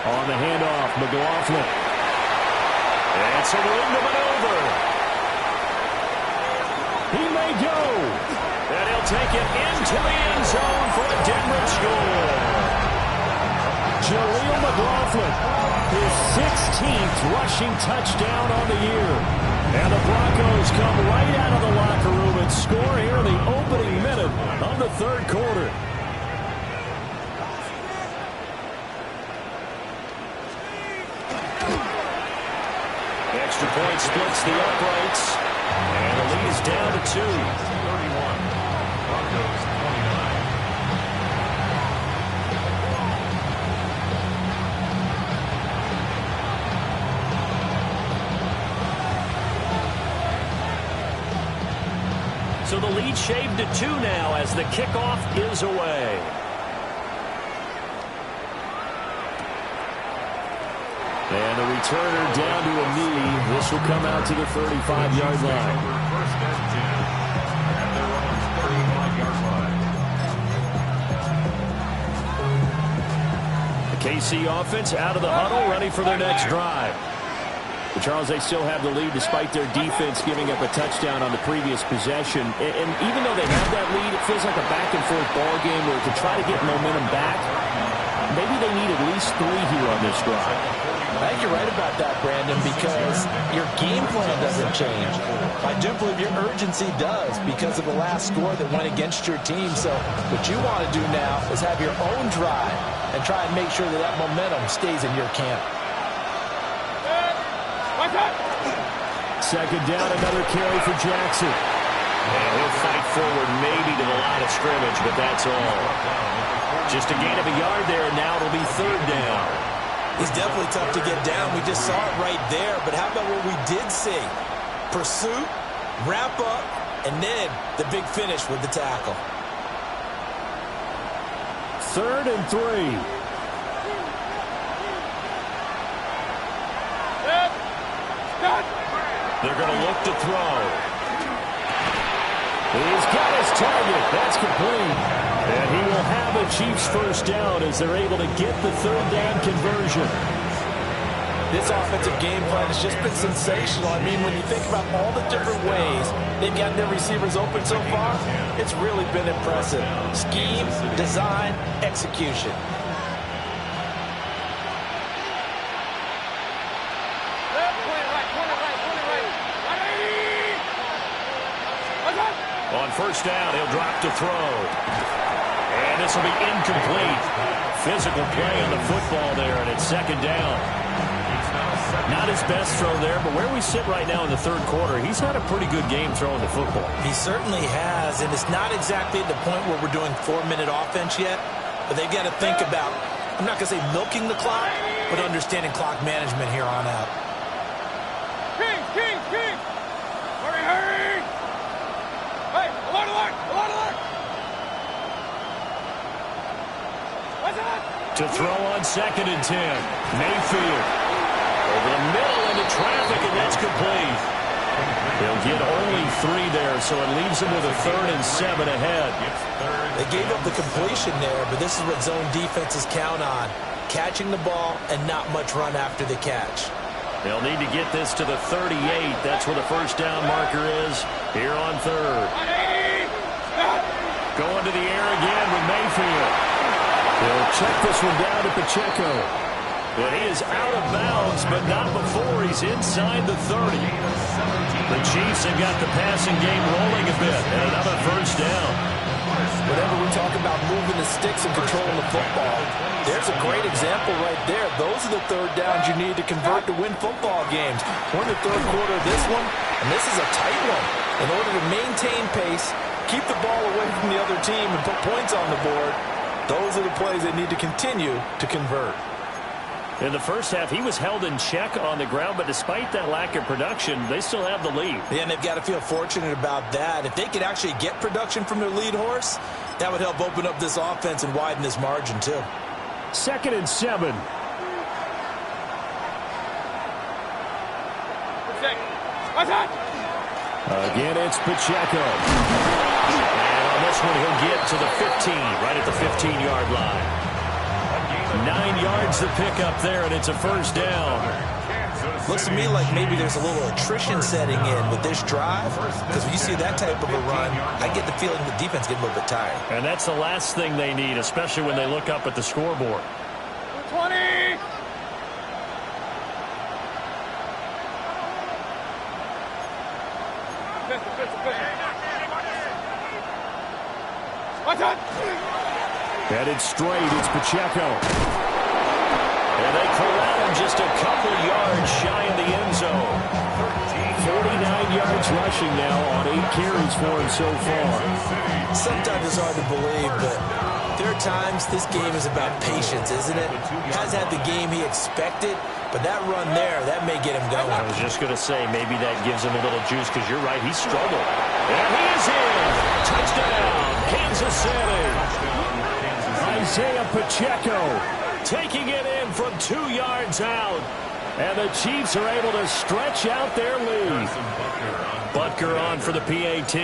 On the handoff, McLaughlin. It's a room to maneuver. He may go. And he'll take it into the end zone for a Denver score. Jaleel McLaughlin, his 16th rushing touchdown on the year. And the Broncos come right out of the locker room and score here in the opening minute of the third quarter. Extra point splits the uprights. And the lead's down to 2. 31. Broncos 29. So the lead shaved to 2 now as the kickoff is away. And the returner down to a knee. This will come out to the 35-yard line. First and 10 at their own 35-yard line. The KC offense out of the huddle, ready for their next drive. But Charles, they still have the lead despite their defense giving up a touchdown on the previous possession. And even though they have that lead, it feels like a back-and-forth ball game where to try to get momentum back, maybe they need at least 3 here on this drive. I think you're right about that, Brandon, because your game plan doesn't change. I do believe your urgency does because of the last score that went against your team. So what you want to do now is have your own drive and try and make sure that that momentum stays in your camp. Second down, another carry for Jackson. And he'll fight forward maybe to the line of scrimmage, but that's all. Just a gain of a yard there, and now it'll be third down. He's definitely tough to get down. We just saw it right there. But how about what we did see? Pursuit, wrap up, and then the big finish with the tackle. 3rd and 3. They're going to look to throw. He's got his target. That's complete. And he will have a Chiefs first down as they're able to get the 3rd down conversion. This offensive game plan has just been sensational. I mean, when you think about all the different ways they've gotten their receivers open so far, it's really been impressive. Scheme, design, execution. On first down, he'll drop to throw. And this will be incomplete. Physical play on the football there, and it's 2nd down. Not his best throw there, but where we sit right now in the 3rd quarter, he's had a pretty good game throwing the football. He certainly has, and it's not exactly at the point where we're doing 4-minute offense yet, but they've got to think about, I'm not going to say milking the clock, but understanding clock management here on out. King! Hurry! Hey, alert! What's that? To throw on 2nd and 10. Mayfield. Over the middle into traffic, and that's complete. They'll get only 3 there, so it leaves them with a 3rd and 7 ahead. They gave up the completion there, but this is what zone defenses count on. Catching the ball and not much run after the catch. They'll need to get this to the 38. That's where the first down marker is here on 3rd. Going to the air again with Mayfield. They'll check this one down to Pacheco. But he is out of bounds, but not before he's inside the 30. The Chiefs have got the passing game rolling a bit, and another first down. Whenever we talk about moving the sticks and controlling the football, there's a great example right there. Those are the 3rd downs you need to convert to win football games. We're in the 3rd quarter of this one, and this is a tight one. In order to maintain pace, keep the ball away from the other team, and put points on the board, those are the plays they need to continue to convert. In the first half, he was held in check on the ground, but despite that lack of production, they still have the lead. Yeah, and they've got to feel fortunate about that. If they could actually get production from their lead horse, that would help open up this offense and widen this margin, too. 2nd and 7. Again, it's Pacheco. And on this one, he'll get to the 15, right at the 15-yard line. 9 yards to pick up there, and it's a first down. Looks to me like maybe there's a little attrition setting in with this drive, because when you see that type of a run, I get the feeling the defense getting a little bit tired. And that's the last thing they need, especially when they look up at the scoreboard. 20! What's that? Headed straight, it's Pacheco. And they corral him just a couple yards shy of the end zone. 49 yards rushing now on 8 carries for him so far. Sometimes it's hard to believe, but there are times this game is about patience, isn't it? Has had the game he expected, but that run there, that may get him going. I was just going to say, maybe that gives him a little juice, because you're right, he struggled. And he is in. Touchdown, Kansas City. Isaiah Pacheco taking it in from 2 yards out. And the Chiefs are able to stretch out their lead. Butker on for the PAT.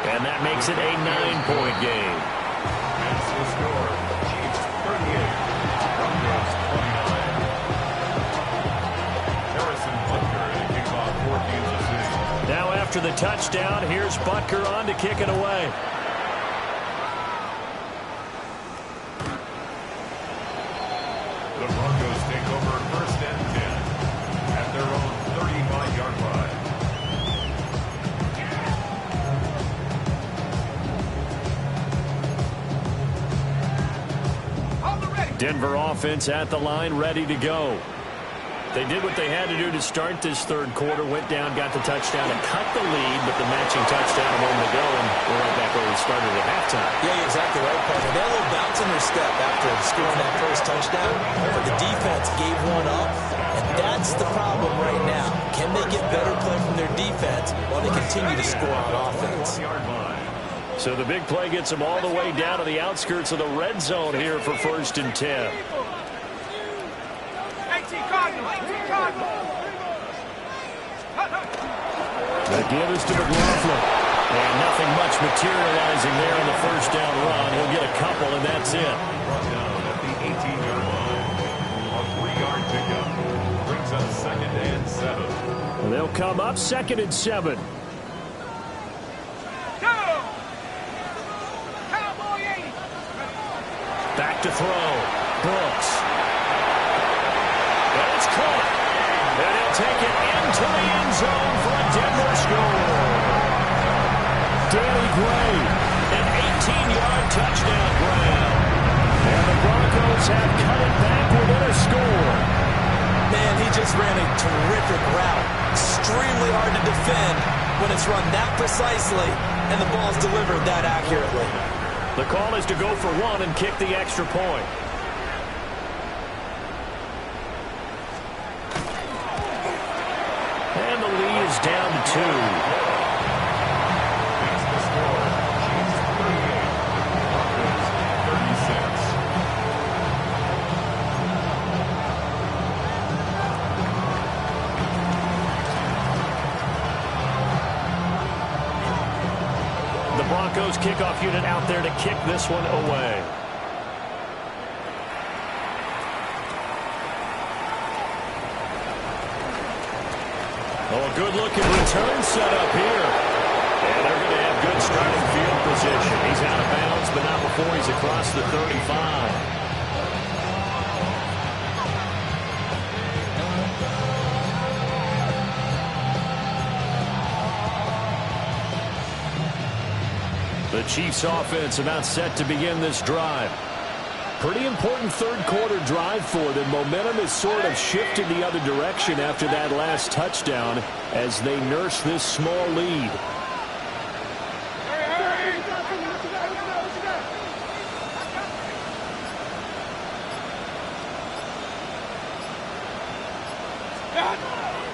And that makes it a 9-point game. That's the score. Chiefs 38, Broncos 29. Harrison Butker to kick off for Kansas City. Now after the touchdown, here's Butker on to kick it away. The Broncos take over 1st and 10 at their own 35-yard line. Denver offense at the line, ready to go. They did what they had to do to start this third quarter, went down, got the touchdown, and cut the lead, but the matching touchdown a moment ago, and we're right back where we started at halftime. Yeah, you're exactly right, partner. They had a little bounce in their step after scoring that first touchdown, but the defense gave one up, and that's the problem right now. Can they get better play from their defense while they continue to score on offense? So the big play gets them all the way down to the outskirts of the red zone here for 1st and 10. The give is to McLaughlin. And nothing much materializing there on the first down run. He'll get a couple, and that's it. Down at the 18-yard line. A 3-yard pickup. Brings up 2nd and 7. They'll come up 2nd and 7. Back to throw. Brooks. And it's caught. And he'll take it into the end zone for a Denver score. Danny Gray, an 18-yard touchdown grab. And the Broncos have cut it back within a score. Man, he just ran a terrific route. Extremely hard to defend when it's run that precisely and the ball's delivered that accurately. The call is to go for one and kick the extra point. And the lead is down to 2. That's the score. Chiefs 38. Broncos 36. The Broncos kickoff unit out there to kick this one away. Oh, a good-looking return set up here. And they're going to have good starting field position. He's out of bounds, but not before he's across the 35. The Chiefs offense about set to begin this drive. Pretty important third quarter drive for them. Momentum has sort of shifted the other direction after that last touchdown as they nurse this small lead.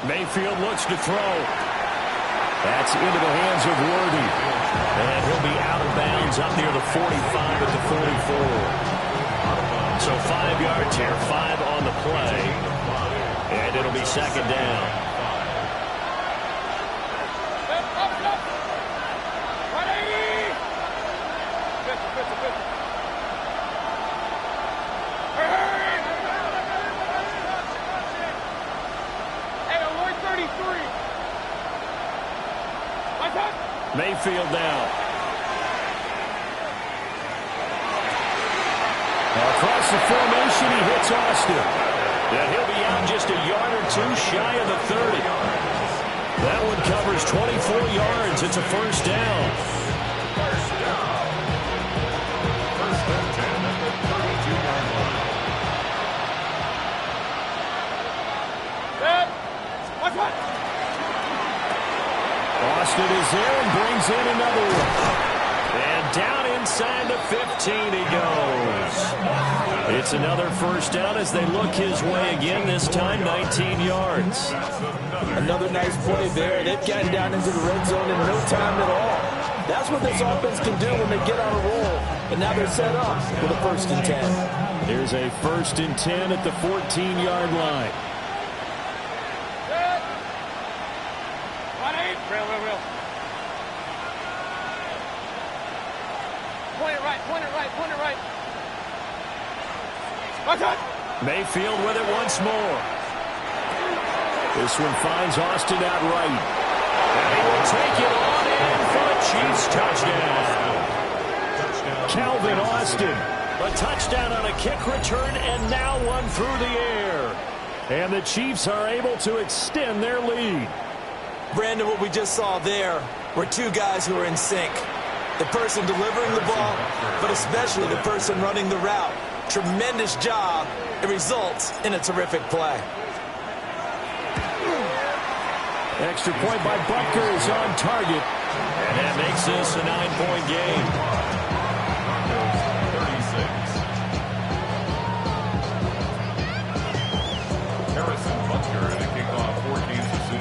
Mayfield looks to throw. That's into the hands of Worthy. And he'll be out of bounds up near the 45 at the 44. So 5 yards here, 5 on the play. And it'll be 2nd down. Mayfield now. Across the formation, he hits Austin. And he'll be out just a yard or 2 shy of the 30. That one covers 24 yards. It's a 1st down. First down. 1st and 10 at the 32-yard line. Austin is there and brings in another one. And down inside the 15 he goes. It's another 1st down as they look his way again, this time 19 yards. Another nice play there. They've gotten down into the red zone in no time at all. That's what this offense can do when they get on a roll. And now they're set up with a 1st and 10. Here's a 1st and 10 at the 14-yard line. Real. Point it right. Mayfield with it once more. This one finds Austin out right. And he will take it on in for a Chiefs touchdown. Calvin Austin, a touchdown on a kick return, and now one through the air. And the Chiefs are able to extend their lead. Brandon, what we just saw there were 2 guys who are in sync. The person delivering the ball, but especially the person running the route. Tremendous job. It results in a terrific play. Extra point by Butker is on target. And that makes this a 9-point game.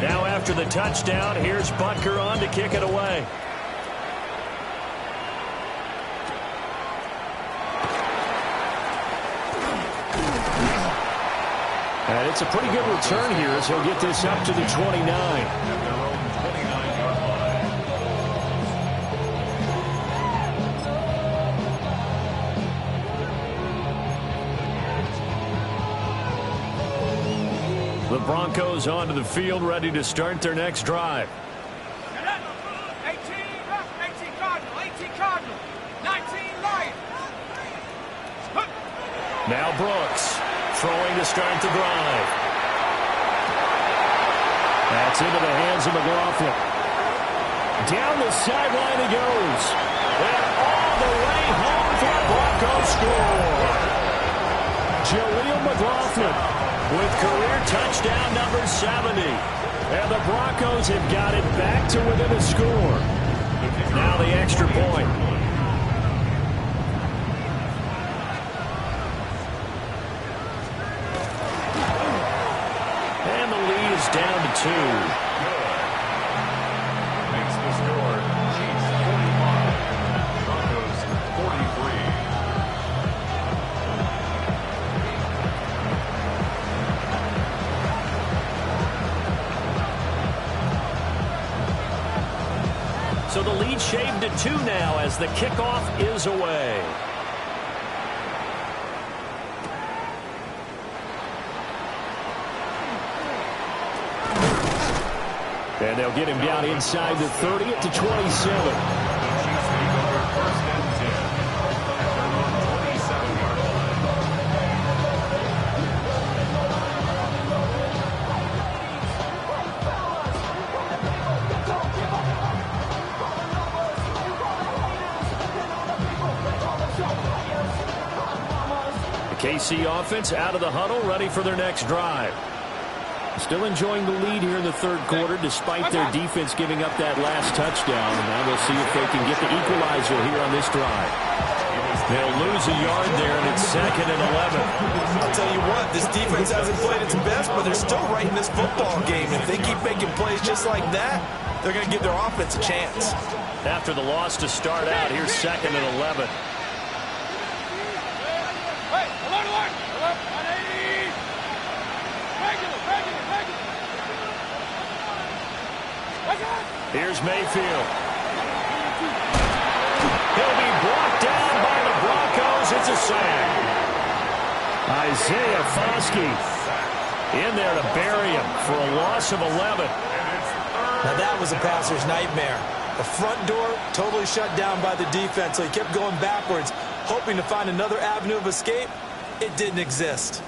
Now after the touchdown, here's Butker on to kick it away. And it's a pretty good return here as he'll get this up to the 29. The Broncos onto the field, ready to start their next drive. 18 Cardinal, 18 Cardinal, 19 Lion. Now Brooks throwing to start the drive. That's into the hands of McLaughlin. Down the sideline he goes. And all the way home for the Broncos score. Jaleel McLaughlin with career touchdown number 70. And the Broncos have got it back to within a score. Now the extra point. And the lead is down to 2. Makes the score Chiefs 45, Broncos 43. So the lead shaved to 2 now as the kickoff is away. And they'll get him down inside the 30 to 27. KC offense out of the huddle, ready for their next drive. Still enjoying the lead here in the third quarter, despite their defense giving up that last touchdown. And now we'll see if they can get the equalizer here on this drive. They'll lose a yard there, and it's 2nd and 11. I'll tell you what, this defense hasn't played its best, but they're still right in this football game. If they keep making plays just like that, they're going to give their offense a chance. After the loss to start out, here's 2nd and 11. Here's Mayfield. He'll be brought down by the Broncos. It's a sack. Isaiah Foskey in there to bury him for a loss of 11. Now that was a passer's nightmare. The front door totally shut down by the defense, so he kept going backwards, hoping to find another avenue of escape. It didn't exist.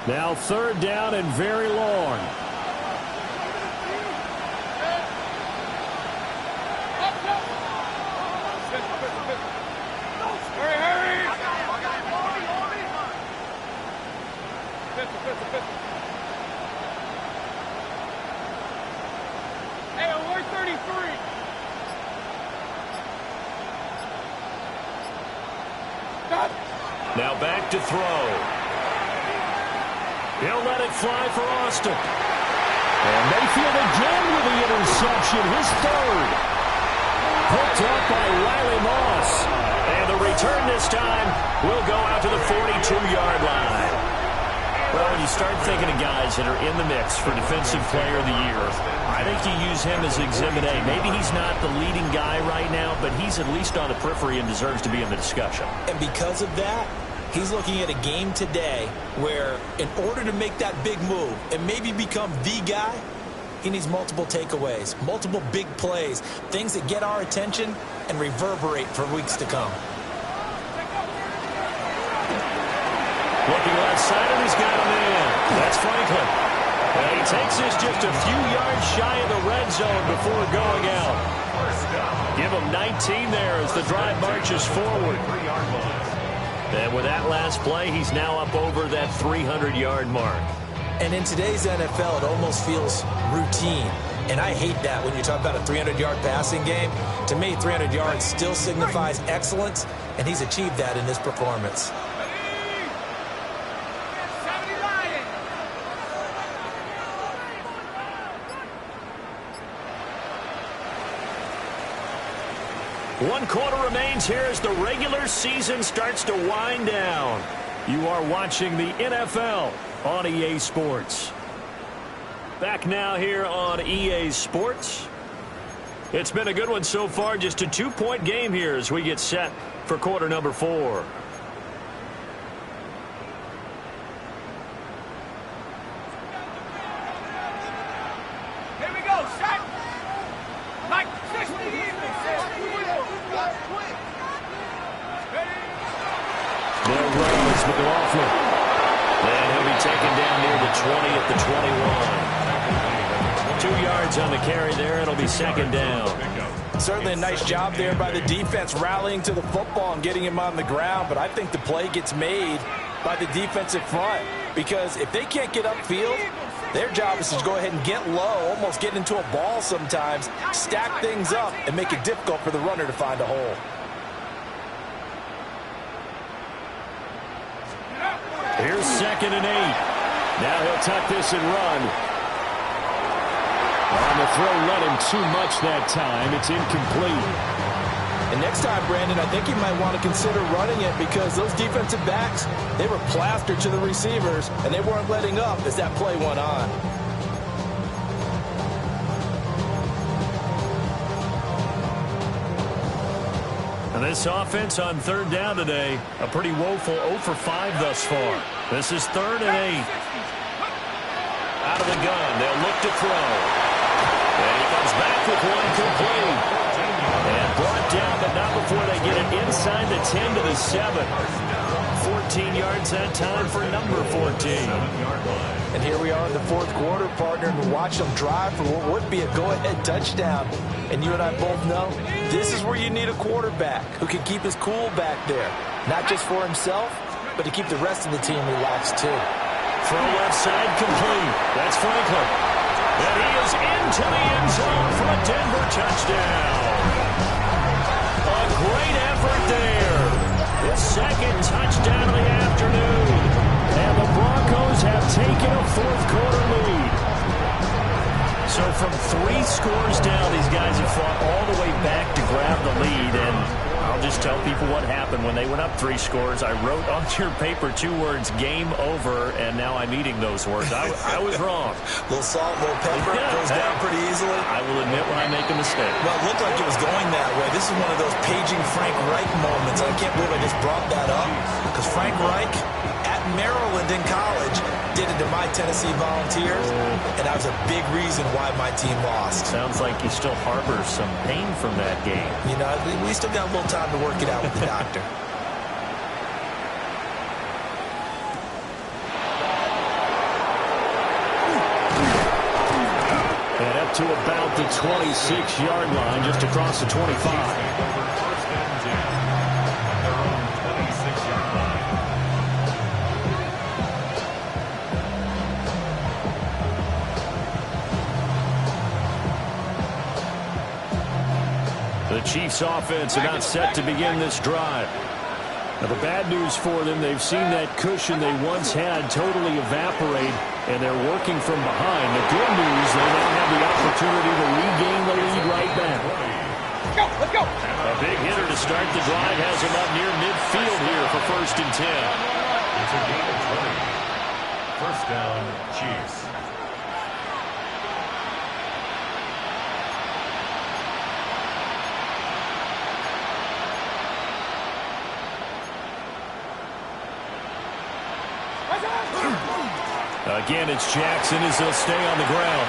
Now 3rd down and very long. Hey, we're 33. Now back to throw. He'll let it fly for Austin. And Mayfield again with the interception, his 3rd. Picked up by Riley Moss. And the return this time will go out to the 42-yard line. Well, when you start thinking of guys that are in the mix for Defensive Player of the Year, I think you use him as Exhibit A. Maybe he's not the leading guy right now, but he's at least on the periphery and deserves to be in the discussion. And because of that, he's looking at a game today where in order to make that big move and maybe become the guy, he needs multiple takeaways, multiple big plays, things that get our attention and reverberate for weeks to come. Looking left side, and he's got him in. That's Franklin. And he takes this just a few yards shy of the red zone before going out. Give him 19 there as the drive marches forward. And with that last play, he's now up over that 300-yard mark. And in today's NFL, it almost feels routine. And I hate that when you talk about a 300-yard passing game. To me, 300 yards still signifies excellence, and he's achieved that in this performance. One quarter remains here as the regular season starts to wind down. You are watching the NFL on EA Sports. Back now here on EA Sports. It's been a good one so far. Just a 2-point game here as we get set for quarter number 4. Here we go, set. Like 60 They'll run as McLaughlin. And he'll be taken down near the 20 at the 21. 2 yards on the carry there. It'll be second down. Certainly a nice job there by the defense rallying to the football and getting him on the ground. But I think the play gets made by the defensive front. Because if they can't get upfield, their job is to go ahead and get low, almost get into a ball sometimes, stack things up, and make it difficult for the runner to find a hole. Here's 2nd and 8. Now he'll tuck this and run. On the throw, let him too much that time. It's incomplete. And next time, Brandon, I think you might want to consider running it because those defensive backs, they were plastered to the receivers, and they weren't letting up as that play went on. And this offense on 3rd down today, a pretty woeful 0 for 5 thus far. This is 3rd and 8. Out of the gun, they'll look to throw. And he comes back with one complete. And brought down, but not before they get it inside the 10 to the 7. 14 yards that time for number 14. And here we are in the 4th quarter, partner, and watch them drive for what would be a go-ahead touchdown. And you and I both know this is where you need a quarterback who can keep his cool back there. Not just for himself, but to keep the rest of the team relaxed too. Throw left side complete. That's Franklin. And he is into the end zone for a Denver touchdown. A great effort there. His 2nd touchdown of the afternoon. And the Broncos have taken a 4th quarter lead. So from 3 scores down, these guys have fought all the way back to grab the lead. And I'll just tell people what happened when they went up 3 scores. I wrote on your paper 2 words, game over, and now I'm eating those words. I was wrong. A little salt, a little pepper, goes down pretty easily. I will admit when I make a mistake. Well, it looked like it was going that way. This is one of those paging Frank Reich moments. I can't believe I just brought that up because Frank Reich at Maryland in college did it to my Tennessee Volunteers, and that was a big reason why my team lost. Sounds like you still harbor some pain from that game. You know, we still got a little time to work it out with the doctor. And up to about the 26-yard line, just across the 25. First and 10. Their own 26-yard line. The Chiefs offense about set to begin this drive. Now the bad news for them, they've seen that cushion they once had totally evaporate, and they're working from behind. The good news, they now have the opportunity to regain the lead right back. Let's go. A big hitter to start the drive has him up near midfield here for 1st and 10. It's a gain of 20. First down, Chiefs. Again, it's Jackson as he'll stay on the ground.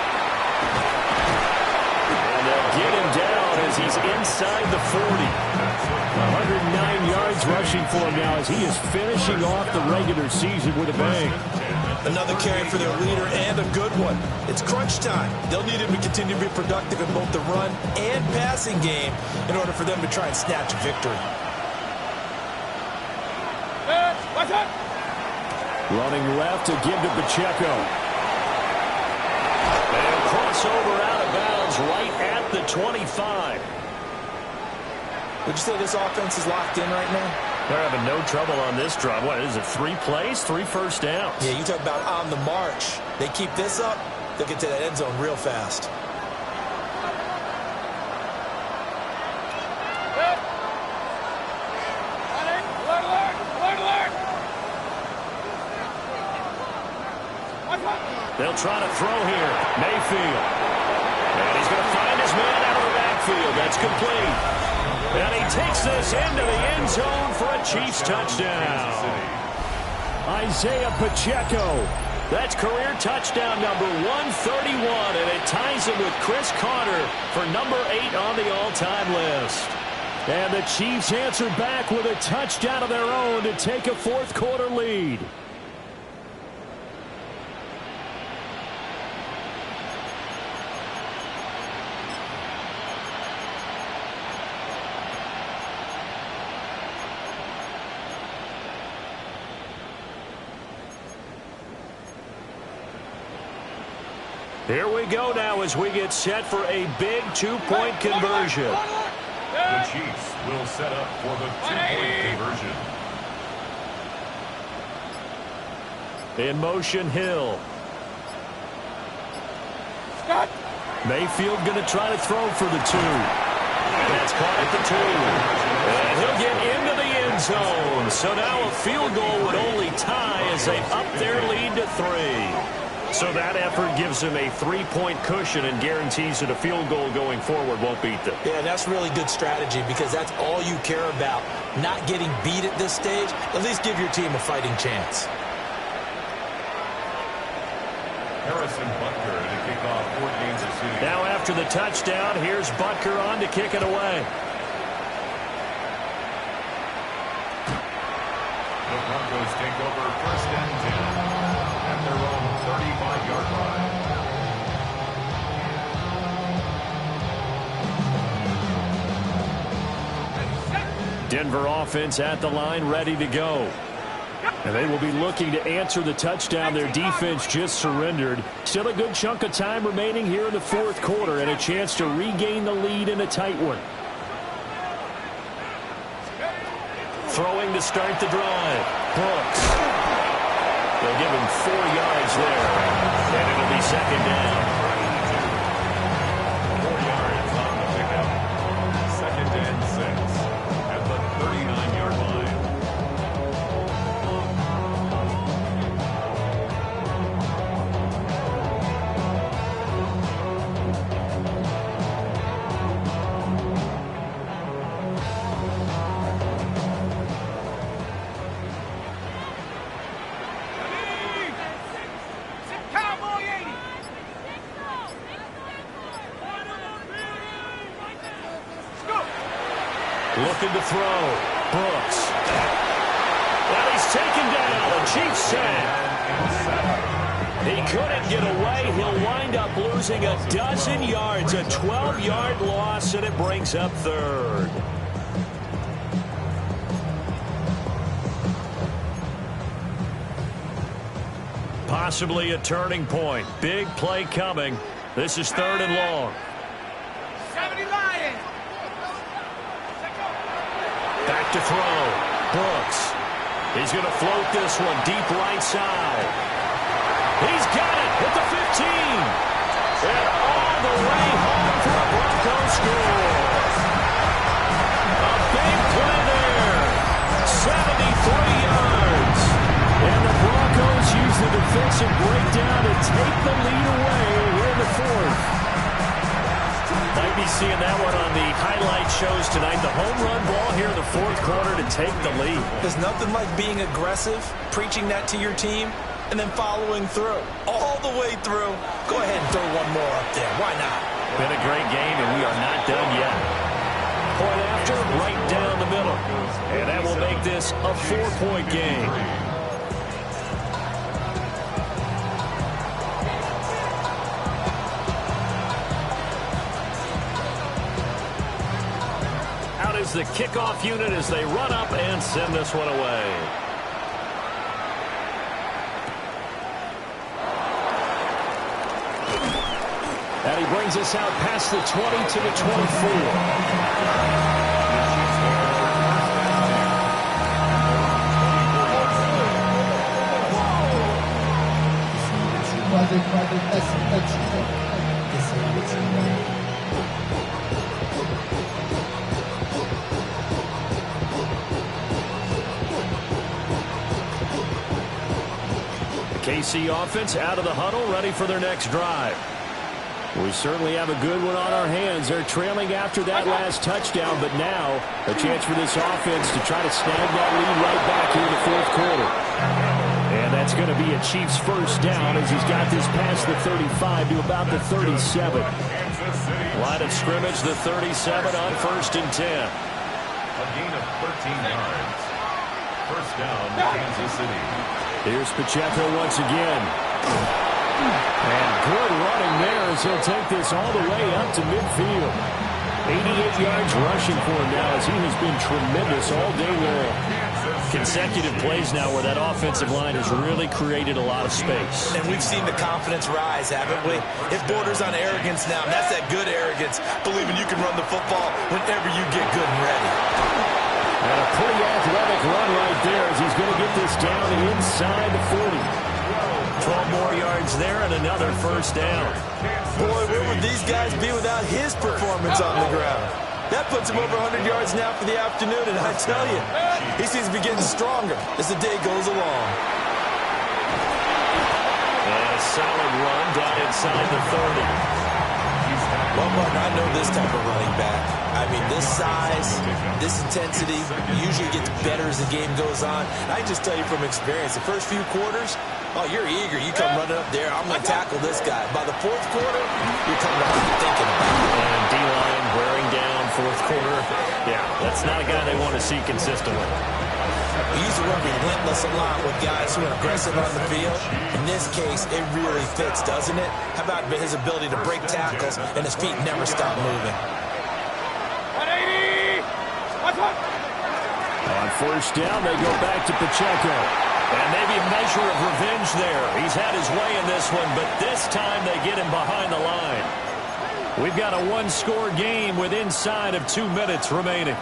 And they'll get him down as he's inside the 40. 109 yards rushing for him now as he is finishing off the regular season with a bang. Another carry for their leader and a good one. It's crunch time. They'll need him to continue to be productive in both the run and passing game in order for them to try and snatch a victory. Running left to give to Pacheco. And crossover out of bounds right at the 25. Would you say this offense is locked in right now? They're having no trouble on this drive. What is it, 3 plays, 3 first downs? Yeah, you talk about on the march. They keep this up, they'll get to that end zone real fast. They'll try to throw here. Mayfield. And he's going to find his man out of the backfield. That's complete. And he takes this into the end zone for a Chiefs touchdown. Isaiah Pacheco. That's career touchdown number 131, and it ties him with Chris Carter for number 8 on the all-time list. And the Chiefs answer back with a touchdown of their own to take a fourth-quarter lead. Here we go now as we get set for a big 2-point conversion. The Chiefs will set up for the 2-point conversion. In motion, Hill. Mayfield going to try to throw for the 2. That's caught at the 2. And he'll get into the end zone. So now a field goal would only tie as they up their lead to 3. So that effort gives them a 3-point cushion and guarantees that a field goal going forward won't beat them. Yeah, that's really good strategy because that's all you care about. Not getting beat at this stage. At least give your team a fighting chance. Harrison Butker to kick off for Kansas City. Now after the touchdown, here's Butker on to kick it away. The Broncos take over 1st and 10 at their own 35-yard line. Denver offense at the line, ready to go. And they will be looking to answer the touchdown their defense just surrendered. Still a good chunk of time remaining here in the fourth quarter and a chance to regain the lead in a tight one. Throwing to start the drive. Brooks. They'll give him 4 yards there. And it'll be second down. 4 yards on the pickup. 2nd and 6 at the 39-yard line. Looking to throw. Brooks. And he's taken down. A Chiefs sack. He couldn't get away. He'll wind up losing a dozen yards. A 12-yard loss, and it brings up 3rd. Possibly a turning point. Big play coming. This is 3rd and long. 70 Lions. Back to throw. Brooks. He's going to float this one deep right side. He's got it at the 15. And all the way home for a Broncos score. A big play there. 73 yards. And the Broncos use the defensive breakdown to take the lead away here in the 4th. Might be seeing that one on the highlight shows tonight. The home run ball here in the 4th quarter to take the lead. There's nothing like being aggressive, preaching that to your team, and then following through. All the way through. Go ahead and throw one more up there. Why not? Been a great game, and we are not done yet. Point after, right down the middle. And that will make this a 4-point game. Is the kickoff unit as they run up and send this one away. And he brings us out past the 20 to the 24. KC offense out of the huddle, ready for their next drive. We certainly have a good one on our hands. They're trailing after that last touchdown, but now a chance for this offense to try to snag that lead right back here in the fourth quarter. And that's going to be a Chiefs first down as he's got this past the 35 to about the 37. Line of scrimmage, the 37 on 1st and 10. A gain of 13 yards. First down, Kansas City. Here's Pacheco once again. And good running there as he'll take this all the way up to midfield. 88 yards rushing for him now as he has been tremendous all day long. Consecutive plays now where that offensive line has really created a lot of space. And we've seen the confidence rise, haven't we? It borders on arrogance now, and that's that good arrogance, believing you can run the football whenever you get good and ready. And a pretty athletic run right there as he's going to get this down inside the 40. 12 more yards there and another first down. Boy, where would these guys be without his performance on the ground? That puts him over 100 yards now for the afternoon, and I tell you, he seems to be getting stronger as the day goes along. And a solid run down inside the 30. Well, Martin, I know this type of running back. I mean, this size, this intensity usually gets better as the game goes on. I just tell you from experience, the first few quarters, oh, you're eager. You come running up there, I'm going to tackle this guy. By the fourth quarter, you're coming up and thinking about it. And D-line wearing down fourth quarter. Yeah, that's not a guy they want to see consistently. We used to work relentless a lot with guys who are aggressive on the field. In this case, it really fits, doesn't it? How about his ability to break tackles and his feet never stop moving? 180! On first down, they go back to Pacheco. And maybe a measure of revenge there. He's had his way in this one, but this time they get him behind the line. We've got a one-score game with inside of 2 minutes remaining.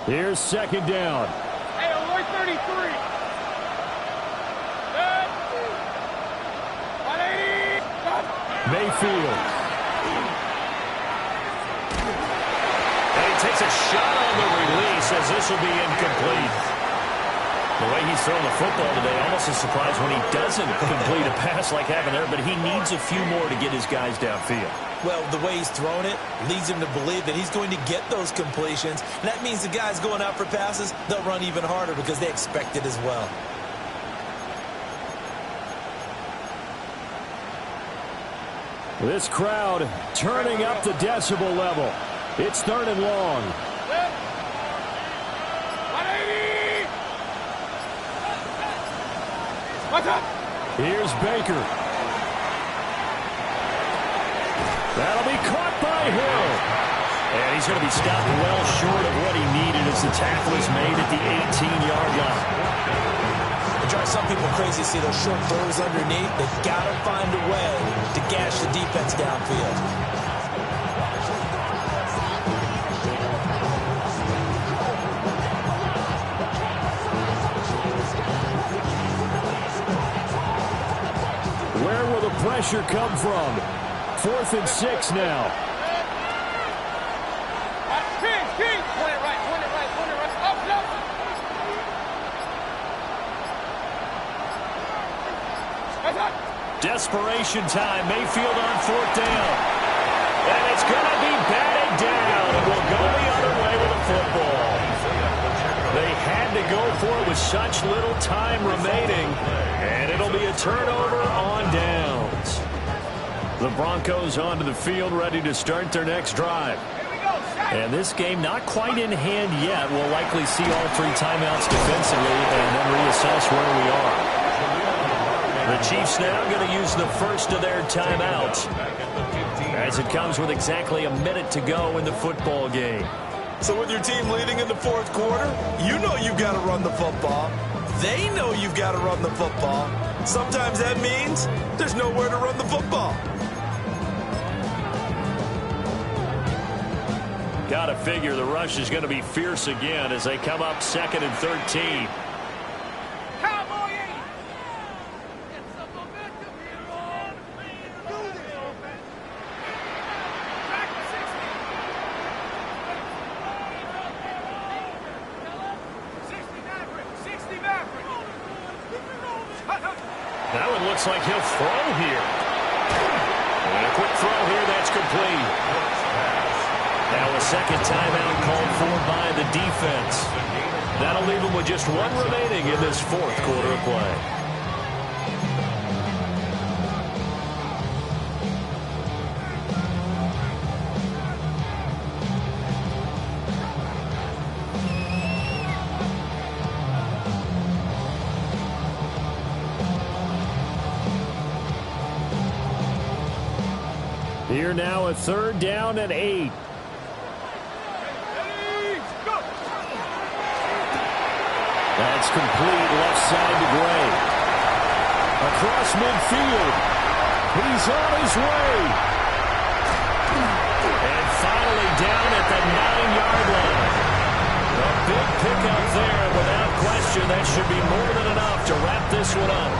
Here's second down. Hey, Roy 33. Good. 180. Mayfield. And he takes a shot on the release as this will be incomplete. The way he's throwing the football today, almost a surprise when he doesn't complete a pass like having there, but he needs a few more to get his guys downfield. Well, the way he's thrown it leads him to believe that he's going to get those completions. And that means the guys going out for passes, they'll run even harder because they expect it as well. This crowd turning up the decibel level. It's 3rd and long. 180. What's up? Here's Baker. That'll be caught by Hill. And he's going to be stopped well short of what he needed as the tackle is made at the 18-yard line. It drives some people crazy to see those short throws underneath. They've got to find a way to gash the defense downfield. Where will the pressure come from? 4th and 6 now. King. Point it right. Up. Desperation time. Mayfield on 4th down. And it's going to be batted down. It will go the other way with the football. They had to go for it with such little time remaining. And it'll be a turnover on downs. The Broncos onto the field, ready to start their next drive. And this game not quite in hand yet. We'll likely see all 3 timeouts defensively and then reassess where we are. The Chiefs now going to use the first of their timeouts, as it comes with exactly a minute to go in the football game. So with your team leading in the fourth quarter, you know you've got to run the football. They know you've got to run the football. Sometimes that means there's nowhere to run the football. Got to figure the rush is going to be fierce again as they come up 2nd and 13. Cowboy 80. Get some momentum here, Ron. Do this. Back to 60. 60 Maverick. 60 Maverick. That one looks like he'll throw here. And a quick throw here, that's complete. Now a second timeout called for by the defense. That'll leave them with just one remaining in this fourth quarter of play. Here now a 3rd down and 8. That's complete left side to Gray. Across midfield. He's on his way. And finally down at the 9-yard line. A big pickup there. Without question, that should be more than enough to wrap this one up.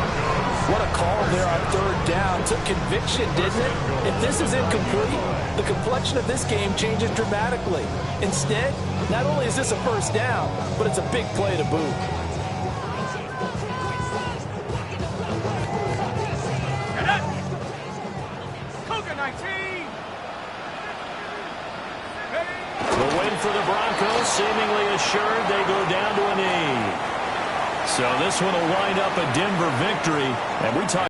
What a call there on 3rd down. Took conviction, didn't it? If this is incomplete, the complexion of this game changes dramatically. Instead, not only is this a 1st down, but it's a big play to boot. Cougar 19. The win for the Broncos, seemingly assured they go down to a knee. So this one will wind up a Denver victory. And we talk